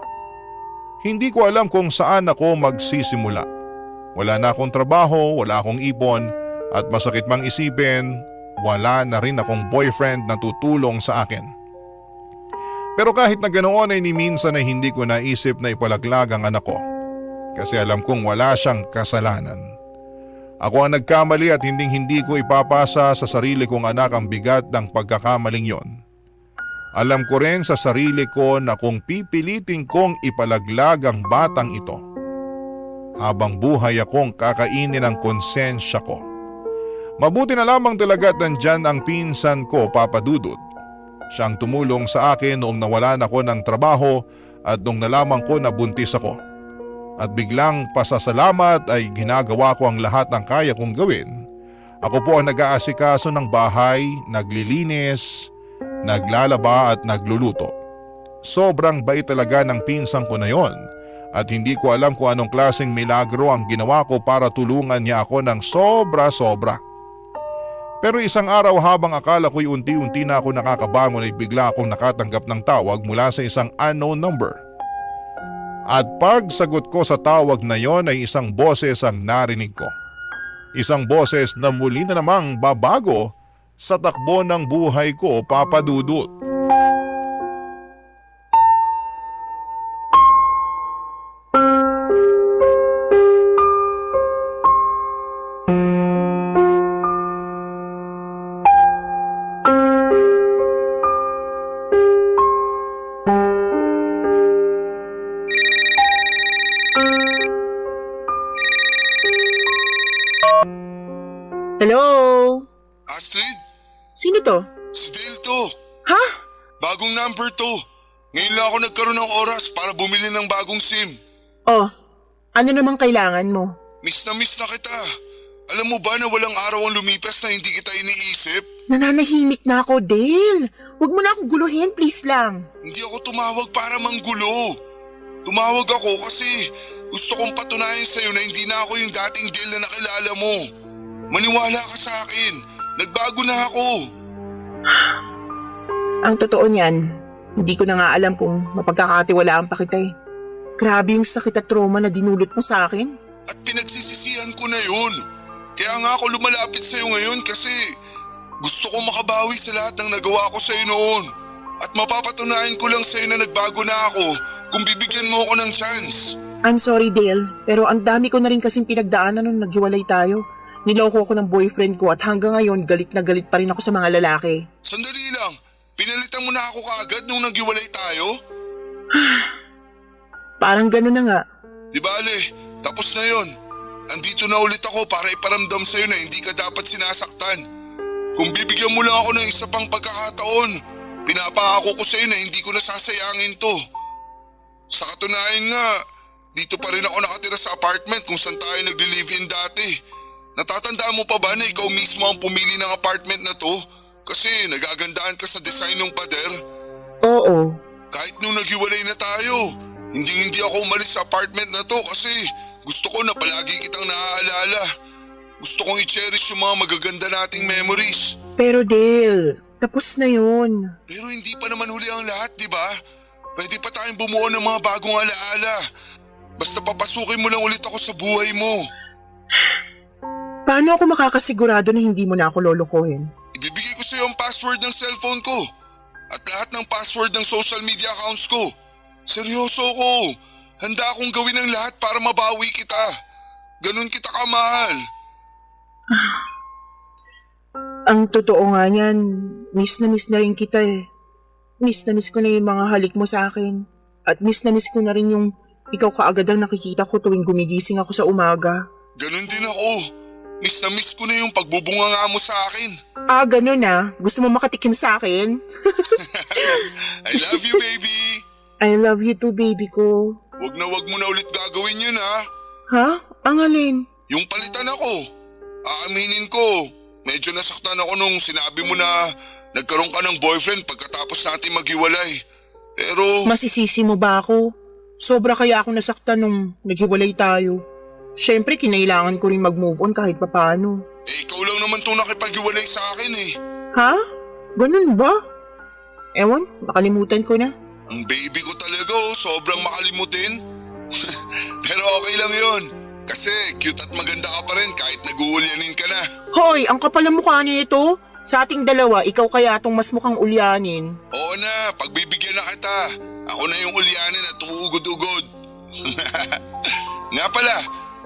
Hindi ko alam kung saan ako magsisimula. Wala na akong trabaho, wala akong ipon at masakit mang isipin, wala na rin akong boyfriend na tutulong sa akin. Pero kahit na ganoon ay ni minsan ay hindi ko naisip na ipalaglag ang anak ko. Kasi alam kong wala siyang kasalanan. Ako ang nagkamali at hindi ko ipapasa sa sarili kong anak ang bigat ng pagkakamaling yon. Alam ko rin sa sarili ko na kung pipilitin kong ipalaglag ang batang ito, habang buhay akong kakainin ang konsensya ko. Mabuti na lamang talaga at nandyan ang pinsan ko, Papa Dudut. Siyang tumulong sa akin noong nawalan ako ng trabaho at noong nalaman ko na buntis ako. At biglang pasasalamat ay ginagawa ko ang lahat ng kaya kong gawin. Ako po ang nag-aasikaso ng bahay, naglilinis, naglalaba at nagluluto. Sobrang bait talaga ng pinsan ko na yon at hindi ko alam kung anong klaseng milagro ang ginawa ko para tulungan niya ako ng sobra-sobra. Pero isang araw habang akala ko'y unti-unti na ako nakakabangon ay bigla akong nakatanggap ng tawag mula sa isang unknown number. At pagsagot ko sa tawag na yon ay isang boses ang narinig ko. Isang boses na muli na namang babago sa takbo ng buhay ko, Papa Dudut. Hello? Astrid, Sino to? si Dale to. Ha? Bagong number to. Ngayon lang ako nagkaroon ng oras para bumili ng bagong SIM. Oh, ano namang kailangan mo? Miss na kita. Alam mo ba na walang araw ang lumipas na hindi kita iniisip? Nananahimik na ako, Dale. Huwag mo na akong guluhin, please lang. Hindi ako tumawag para manggulo. Tumawag ako kasi gusto kong patunayan sa'yo na hindi na ako yung dating Dale na nakilala mo. Maniwala ka sa akin. Nagbago na ako. Ang totoo niyan, hindi ko na nga alam kung mapagkakatiwalaan pa kita eh. Grabe yung sakit at trauma na dinulot mo sa akin. At pinagsisisihan ko na yun. Kaya nga ako lumalapit sa'yo ngayon kasi gusto kong makabawi sa lahat ng nagawa ko sa'yo noon. At mapapatunayan ko lang sa'yo na nagbago na ako kung bibigyan mo ako ng chance. I'm sorry, Dale, pero ang dami ko na rin kasing pinagdaanan nung naghiwalay tayo. Niloko ko ng boyfriend ko at hanggang ngayon galit na galit pa rin ako sa mga lalaki. Sandali lang, pinalitan mo na ako kaagad nung naghiwalay tayo? Parang gano'n na nga. Di bale, tapos na yon. Andito na ulit ako para iparamdam sa'yo na hindi ka dapat sinasaktan. Kung bibigyan mo lang ako ng isa pang pagkakataon, pinapangako ko sa'yo na hindi ko nasasayangin to. Sa katunayan nga, dito pa rin ako nakatira sa apartment kung saan tayo nagli-live-in dati. Natatandaan mo pa ba na ikaw mismo ang pumili ng apartment na to? Kasi nagagandaan ka sa design ng pader. Oo. Kahit nung naghiwalay na tayo, hindi ako umalis sa apartment na to kasi gusto ko na palagi kitang naaalala. Gusto kong i-cherish yung mga magaganda nating memories. Pero Dale, tapos na yun. Pero hindi pa naman huli ang lahat, di ba? Pwede pa tayong bumuo ng mga bagong alaala. Basta papasukin mo lang ulit ako sa buhay mo. Paano ako makakasigurado na hindi mo na ako lolokohin? Ibibigay ko sa iyo ang password ng cellphone ko at lahat ng password ng social media accounts ko. Seryoso ko. Handa akong gawin ang lahat para mabawi kita. Ganun kita kamahal. Ang totoo nga niyan, miss na rin kita eh. Miss na miss ko na yung mga halik mo sa akin. At miss na miss ko na rin yung ikaw kaagad ang nakikita ko tuwing gumigising ako sa umaga. Ganun din ako. Miss na miss ko na yung pagbubunganga mo sa akin. Ah, ganun ah. Gusto mo makatikim sa akin? I love you, baby. I love you too, baby ko. Wag mo na ulit gagawin yun, ha? Ha? Ang alin? Yung palitan ako. Aaminin ko, medyo nasaktan ako nung sinabi mo na nagkaroon ka ng boyfriend pagkatapos natin maghiwalay. Pero... Masisisi mo ba ako? Sobra kaya ako nasaktan nung naghiwalay tayo. Siyempre, kinailangan ko rin mag-move on kahit papaano. ikaw lang naman itong nakipaghiwalay sa akin eh. Ha? Ganun ba? Ewan, nakalimutan ko na. Ang baby ko talaga sobrang makalimutin. Pero okay lang yun. Kasi cute at maganda ka pa rin kahit nag-uulyanin ka na. Hoy, ang kapal ng mukha nito. Sa ating dalawa, ikaw kaya itong mas mukhang ulyanin. Oo na, pagbibigyan na kita. Ako na yung ulyanin at uugod-ugod. Nga pala,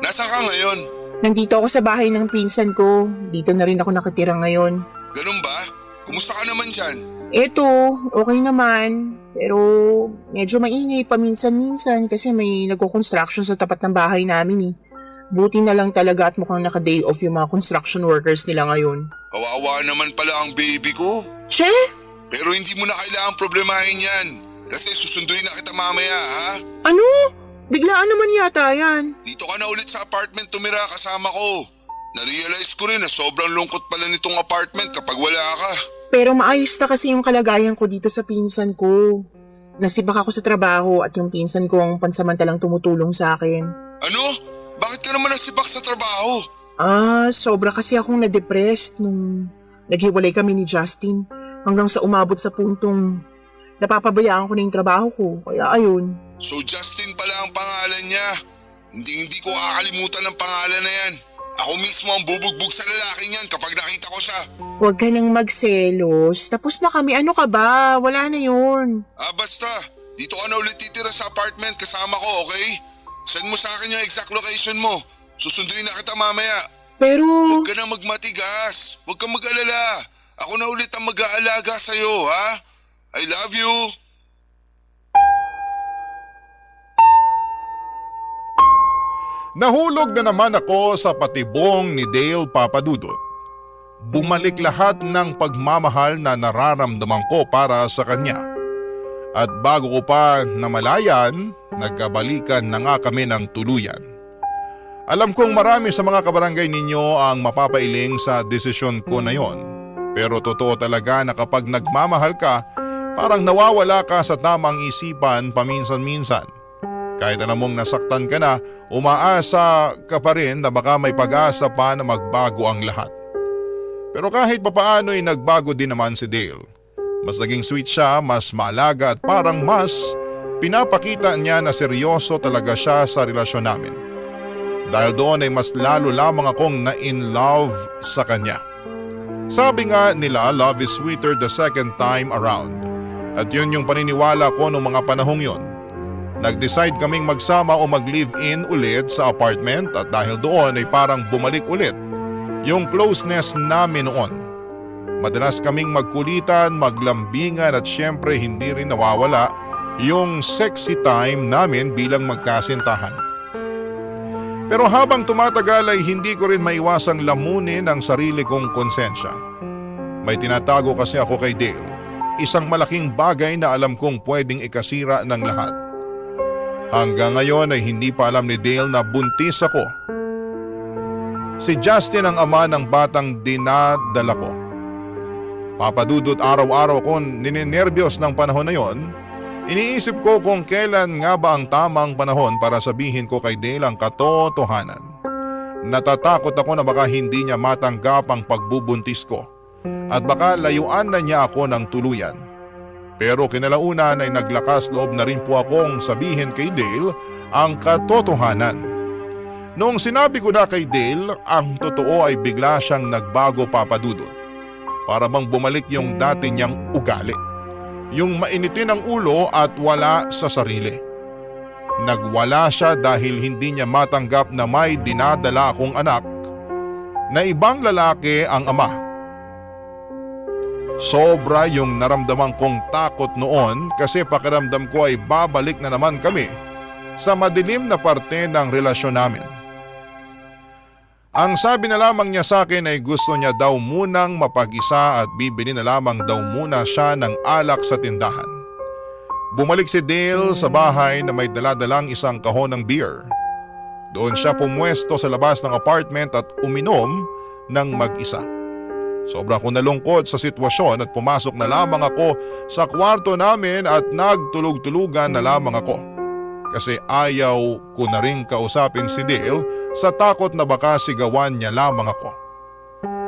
nasaan ka ngayon? Nandito ako sa bahay ng pinsan ko. Dito na rin ako nakatira ngayon. Ganun ba? Kumusta ka naman dyan? Eto, okay naman. Pero medyo maingay paminsan-minsan kasi may nagko-construction sa tapat ng bahay namin eh. Buti na lang talaga at mukhang naka-day off yung mga construction workers nila ngayon. Kawawa naman pala ang baby ko. Che? Pero hindi mo na kailangang problemahin yan. Kasi susunduin na kita mamaya, ha? Ano? Biglaan naman yata yan. Dito ka na ulit sa apartment tumira kasama ko. Narealize ko rin na sobrang lungkot pala nitong apartment kapag wala ka. Pero maayos na kasi yung kalagayan ko dito sa pinsan ko. Nasibak ako sa trabaho at yung pinsan ko ang pansamantalang tumutulong sa akin. Ano? Bakit ka naman nasibak sa trabaho? Sobra kasi akong na-depressed nung naghiwalay kami ni Justin. Hanggang sa umabot sa puntong napapabayaan ko na yung trabaho ko. Kaya ayun. So Justin pala ang pangalan niya. Hindi ko kakalimutan ang pangalan na yan. Ako mismo ang bubugbog sa lalaking yan kapag nakita ko siya. Huwag ka nang magselos. Tapos na kami. Ano ka ba? Wala na yun. Basta. Dito ka na ulit titira sa apartment kasama ko, okay? Send mo sa akin yung exact location mo. Susunduin na kita mamaya. Pero... Huwag ka na magmatigas. Huwag ka mag-alala. Ako na ulit ang mag-aalaga sa'yo, ha? I love you. Nahulog na naman ako sa patibong ni Dale Papadudot. Bumalik lahat ng pagmamahal na nararamdaman ko para sa kanya. At bago ko pa namalayan, nagkabalikan na nga kami ng tuluyan. Alam kong marami sa mga kabarangay ninyo ang mapapailing sa desisyon ko na yon. Pero totoo talaga na kapag nagmamahal ka, parang nawawala ka sa tamang isipan paminsan-minsan. Kahit alam mong nasaktan ka na, umaasa ka pa rin na baka may pag-asa pa na magbago ang lahat. Pero kahit papaano ay nagbago din naman si Dale. Mas naging sweet siya, mas maalaga at parang mas pinapakita niya na seryoso talaga siya sa relasyon namin. Dahil doon ay mas lalo lamang akong na-in love sa kanya. Sabi nga nila, love is sweeter the second time around. At yun yung paniniwala ko noong mga panahong yon. Nag-decide kaming magsama o mag-live-in ulit sa apartment at dahil doon ay parang bumalik ulit yung closeness namin noon. Madalas kaming magkulitan, maglambingan at syempre hindi rin nawawala yung sexy time namin bilang magkasintahan. Pero habang tumatagal ay hindi ko rin maiwasang lamunin ang sarili kong konsensya. May tinatago kasi ako kay Dale, isang malaking bagay na alam kong pwedeng ikasira ng lahat. Hanggang ngayon ay hindi pa alam ni Dale na buntis ako. Si Justin ang ama ng batang dinadala ko. Papadudot araw-araw ko nininervyos ng panahon na yon. Iniisip ko kung kailan nga ba ang tamang panahon para sabihin ko kay Dale ang katotohanan. Natatakot ako na baka hindi niya matanggap ang pagbubuntis ko at baka layuan na niya ako ng tuluyan. Pero kinalaunan ay naglakas loob na rin po akong sabihin kay Dale ang katotohanan. Noong sinabi ko na kay Dale ang totoo ay bigla siyang nagbago, Papadudot. Para bang bumalik yung dati niyang ugali. Yung mainitin ang ulo at wala sa sarili. Nagwala siya dahil hindi niya matanggap na may dinadala akong anak na ibang lalaki ang ama. Sobra yung naramdaman kong takot noon kasi pakiramdam ko ay babalik na naman kami sa madilim na parte ng relasyon namin. Ang sabi na lamang niya sa akin ay gusto niya daw munang mapag-isa at bibili na lamang daw muna siya ng alak sa tindahan. Bumalik si Dale sa bahay na may daladalang isang kahon ng beer. Doon siya pumwesto sa labas ng apartment at uminom ng mag-isa. Sobra akong nalungkot sa sitwasyon at pumasok na lamang ako sa kwarto namin at nagtulog-tulugan na lamang ako. Kasi ayaw ko na rin kausapin si Dale sa takot na baka sigawan niya lamang ako.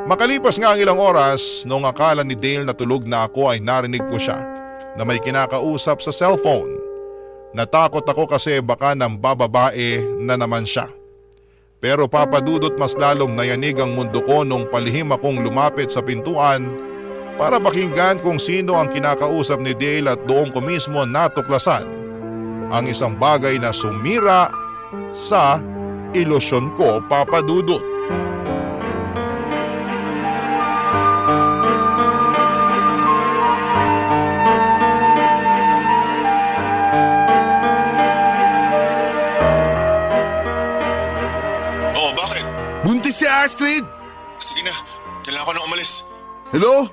Makalipas nga ang ilang oras, noong akala ni Dale na tulog na ako ay narinig ko siya na may kinakausap sa cellphone. Natakot ako kasi baka nang bababae na naman siya. Pero Papadudot, mas lalong nayanig ang mundo ko nung palihim akong lumapit sa pintuan para pakinggan kung sino ang kinakausap ni Dale at doon ko mismo natuklasan ang isang bagay na sumira sa ilusyon ko, Papadudot. Oh, bakit? Buntis si Astrid! Sige na, kailangan ko nang umalis. Hello?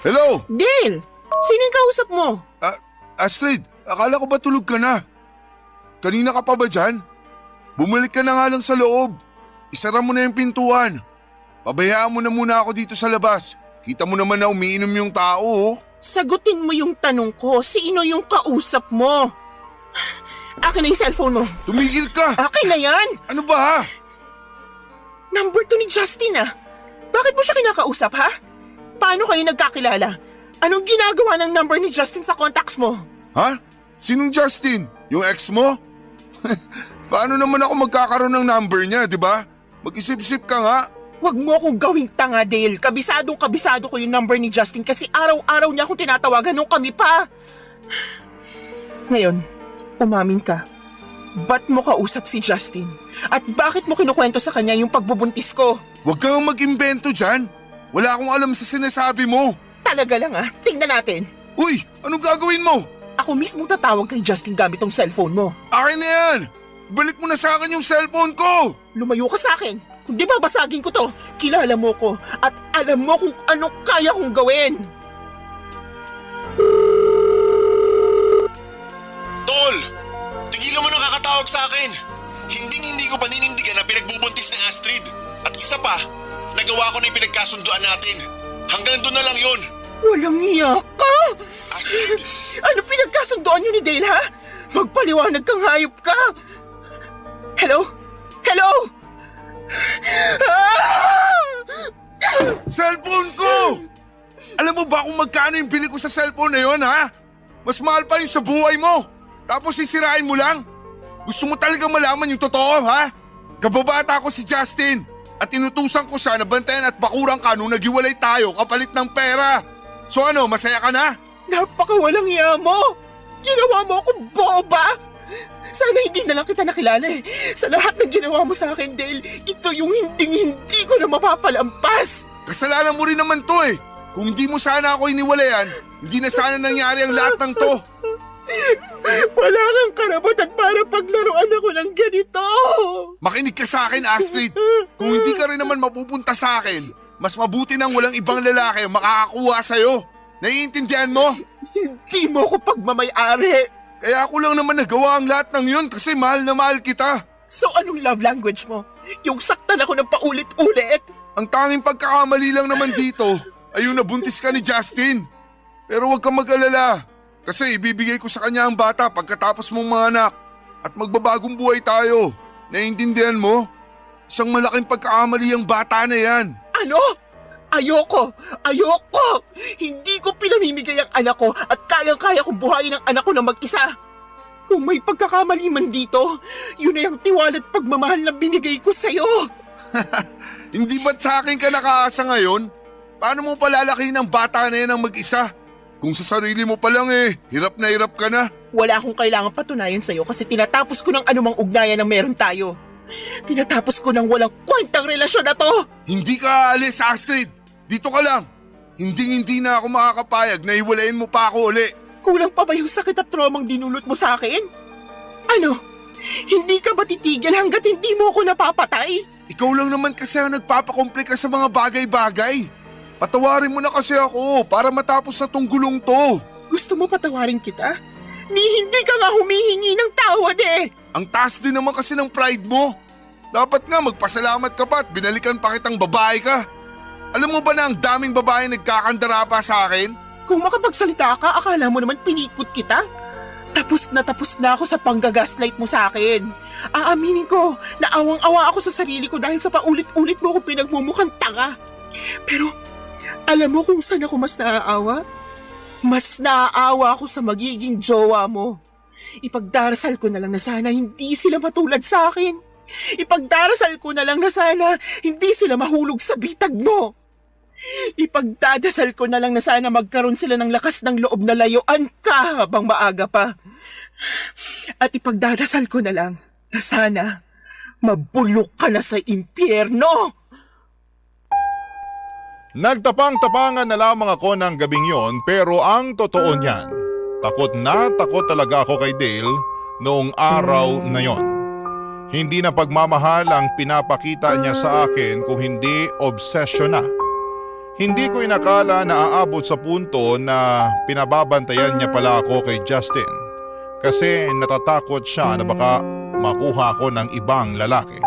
Hello? Dale! Sino yung kausap mo? Astrid, akala ko ba tulog ka na? Kanina ka pa ba dyan? Bumalik ka na nga lang sa loob. Isara mo na yung pintuan. Pabayaan mo na muna ako dito sa labas. Kita mo naman na umiinom yung tao, oh. Sagutin mo yung tanong ko. Sino yung kausap mo? Akin na yung cellphone mo. Tumigil ka! Akin na yan! Ano ba ha? Number 2 ni Justin ah. Bakit mo siya kinakausap ha? Paano kayo nagkakilala? Anong ginagawa ng number ni Justin sa contacts mo? Ha? Sinong Justin? Yung ex mo? Paano naman ako magkakaroon ng number niya, di ba? Mag-isip-isip ka nga. Huwag mo akong gawing tanga, Dale. Kabisado ko yung number ni Justin kasi araw-araw niya akong tinatawagan nung kami pa. Ngayon, umamin ka. Ba't mo kausap si Justin? At bakit mo kinukwento sa kanya yung pagbubuntis ko? Huwag kang mag-imbento dyan. Wala akong alam sa sinasabi mo. Talaga lang ah. Tingnan natin. Uy, anong gagawin mo? Ako mismo tatawag kay Justin gamit tong cellphone mo. Akin na yan! Balik mo na sa akin yung cellphone ko! Lumayo ka sa akin. Kung di babasagin ko to, kilala mo ko at alam mo kung ano kaya kong gawin. Tol! Tigilan mo nang kakatawag sa akin! Hindi ko paninindigan na pinagbubuntis ni Astrid. At isa pa, nagawa ko na yung pinagkasunduan natin. Hanggang doon na lang yun. Walang iya ka! Astrid! Ano pinagkasundoan niyo ni Dale ha? Magpaliwanag kang hayop ka! Hello? Hello? Cellphone ko! Alam mo ba kung magkano yung bili ko sa cellphone na yun, ha? Mas mahal pa yung sa buhay mo. Tapos sisirain mo lang? Gusto mo talagang malaman yung totoo, ha? Kababata ko si Justin at inutusan ko siya na bantayan at bakuran ka nung naghiwalay tayo kapalit ng pera. So ano, masaya ka na? Napakawalang iya mo! Ginawa mo akong boba! Sana hindi na lang kita nakilala eh. Sa lahat ng ginawa mo sa akin, Dale, ito yung hindi ko na mapapalampas. Kasalanan mo rin naman to eh. Kung hindi mo sana ako iniwalayan, hindi na sana nangyari ang lahat ng to. Wala kang karapatan para paglaruan ako ng ganito. Makinig ka sa akin, Astrid. Kung hindi ka rin naman mapupunta sa akin, mas mabuti nang walang ibang lalaki ang makakakuha sa'yo. Naiintindihan mo? Hindi mo ko pagmamay-ari. Kaya ako lang naman nagawa ang lahat ng yun kasi mahal na mahal kita. So anong love language mo? Yung saktan ako ng paulit-ulit? Ang tanging pagkakamali lang naman dito ay yung nabuntis ka ni Justin. Pero huwag kang mag-alala kasi ibibigay ko sa kanya ang bata pagkatapos mong mga anak at magbabagong buhay tayo. Naiintindihan mo? Isang malaking pagkakamali ang bata na yan. Ano? Ayoko! Hindi ko pinamimigay ang anak ko at kayang-kaya kong buhayin ang anak ko na mag-isa. Kung may pagkakamali man dito, yun ay ang tiwala at pagmamahal na binigay ko sa'yo. Hindi ba't sa akin ka nakaasa ngayon? Paano mo palalakihin ang bata na yan ang mag-isa? Kung sa sarili mo pa lang hirap na hirap ka na. Wala akong kailangan patunayan sa'yo kasi tinatapos ko ng anumang ugnayan na meron tayo. Tinatapos ko ng walang kwentang relasyon na to. Hindi ka aalis, Astrid. Dito ka lang. Hindi na ako makakapayag na iwalayin mo pa ako uli. Kulang pa ba yung sakit at traumang dinulot mo sa akin? Ano? Hindi ka ba titigil hanggat hindi mo ako napapatay? Ikaw lang naman kasi ang nagpapakomplika sa mga bagay-bagay. Patawarin mo na kasi ako para matapos na tong gulong to. Gusto mo patawarin kita? Hindi ka nga humihingi ng tawad eh! Ang taas din naman kasi ng pride mo. Dapat nga magpasalamat ka pa at binalikan pa kitang babae ka. Alam mo ba na ang daming babae nagkakandara pa sa akin? Kung makapagsalita ka, akala mo naman pinikot kita? Tapos na ako sa panggagaslight mo sa akin. Aaminin ko, naawang-awa ako sa sarili ko dahil sa paulit-ulit mo ako pinagmumukhang tanga. Pero alam mo kung saan ako mas naaawa? Mas naaawa ako sa magiging jowa mo. Ipagdarasal ko na lang na sana hindi sila matulad sa akin. Ipagdarasal ko na lang na sana hindi sila mahulog sa bitag mo. Ipagdadasal ko na lang na sana magkaroon sila ng lakas ng loob na layuan ka habang maaga pa. At ipagdadasal ko na lang na sana mabulok ka na sa impyerno. Nagtapang-tapangan na lamang ako ng gabing yon pero ang totoo niyan, takot na takot talaga ako kay Dale noong araw na yon. Hindi na pagmamahal ang pinapakita niya sa akin kung hindi obsession na. Hindi ko inakala na aabot sa punto na pinababantayan niya pala ako kay Justin kasi natatakot siya na baka makuha ako ng ibang lalaki.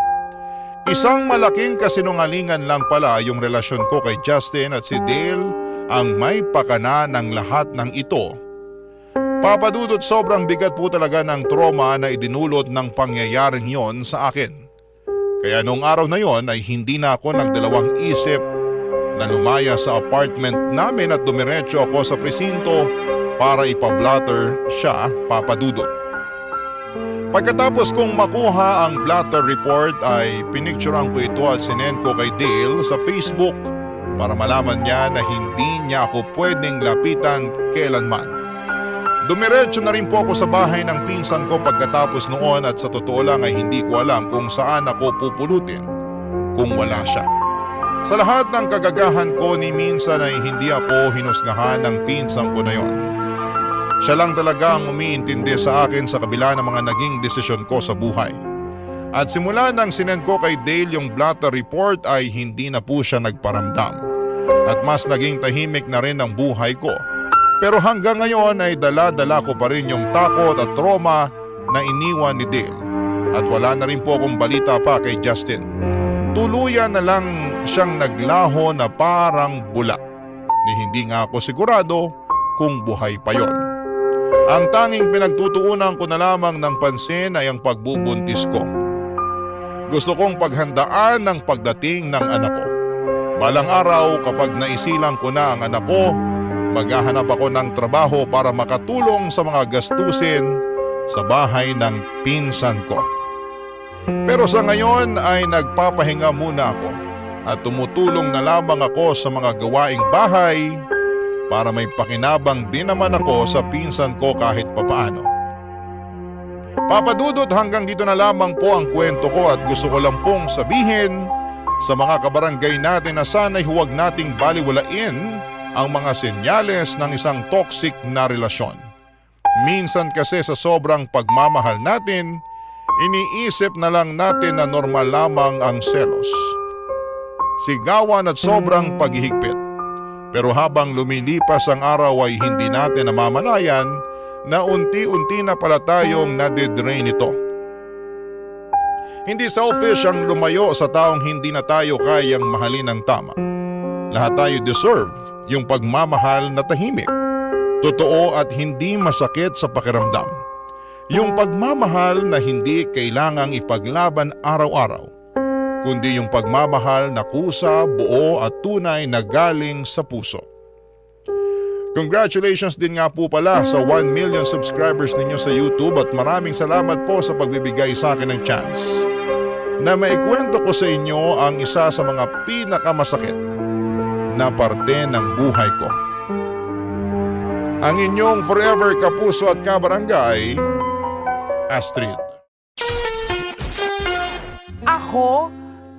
Isang malaking kasinungalingan lang pala yung relasyon ko kay Justin at si Dale ang may pakana ng lahat ng ito. Papadudot sobrang bigat po talaga ng trauma na idinulot ng pangyayaring yon sa akin. Kaya noong araw na yon ay hindi na ako nagdalawang isip na lumaya sa apartment namin at dumiretso ako sa presinto para ipablatter siya, papadudot. Pagkatapos kong makuha ang blatter report ay pinicturean ko ito at sinend ko kay Dale sa Facebook para malaman niya na hindi niya ako pwedeng lapitan kailanman. Dumiretso na rin po ako sa bahay ng pinsan ko pagkatapos noon at sa totoo lang ay hindi ko alam kung saan ako pupulutin kung wala siya. Sa lahat ng kagagahan ko ni minsan ay hindi ako hinusgahan ng pinsan ko na yon. Siya lang talaga ang umiintindi sa akin sa kabila ng mga naging desisyon ko sa buhay. At simula nang sinend ko kay Dale yung blatter report ay hindi na po siya nagparamdam. At mas naging tahimik na rin ang buhay ko. Pero hanggang ngayon ay dala-dala ko pa rin yung takot at trauma na iniwan ni Dale. At wala na rin po akong balita pa kay Justin. Tuluyan na lang siyang naglaho na parang bula. Ni hindi nga ako sigurado kung buhay pa yon. Ang tanging pinagtutuunan ko na lamang ng pansin ay ang pagbubuntis ko. Gusto kong paghandaan ng pagdating ng anak ko. Balang araw kapag naisilang ko na ang anak ko, maghahanap ako ng trabaho para makatulong sa mga gastusin sa bahay ng pinsan ko. Pero sa ngayon ay nagpapahinga muna ako at tumutulong na lamang ako sa mga gawaing bahay para may pakinabang din naman ako sa pinsan ko kahit papaano. Papadudot, hanggang dito na lamang po ang kwento ko at gusto ko lang pong sabihin sa mga kabarangay natin na sana'y huwag nating baliwalain ang mga senyales ng isang toxic na relasyon. Minsan kasi sa sobrang pagmamahal natin, iniisip na lang natin na normal lamang ang selos, sigawan at sobrang paghihigpit. Pero habang lumilipas ang araw ay hindi natin namamalayan na unti-unti na pala tayong nadidrain ito. Hindi selfish ang lumayo sa taong hindi na tayo kayang mahalin ng tama. Lahat tayo deserve yung pagmamahal na tahimik, totoo at hindi masakit sa pakiramdam. Yung pagmamahal na hindi kailangang ipaglaban araw-araw, kundi yung pagmamahal na kusa, buo at tunay na galing sa puso. Congratulations din nga po pala sa 1 million subscribers ninyo sa YouTube at maraming salamat po sa pagbibigay sa akin ng chance na maikwento ko sa inyo ang isa sa mga pinakamasakit na parte ng buhay ko. Ang inyong forever kapuso at kabarangay, Astrid. Ako,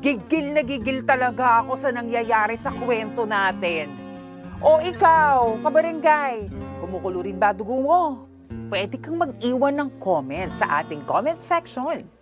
gigil na gigil talaga ako sa nangyayari sa kwento natin. O ikaw, kabarangay, kumukulo rin ba dugo mo? Pwede kang mag-iwan ng comment sa ating comment section.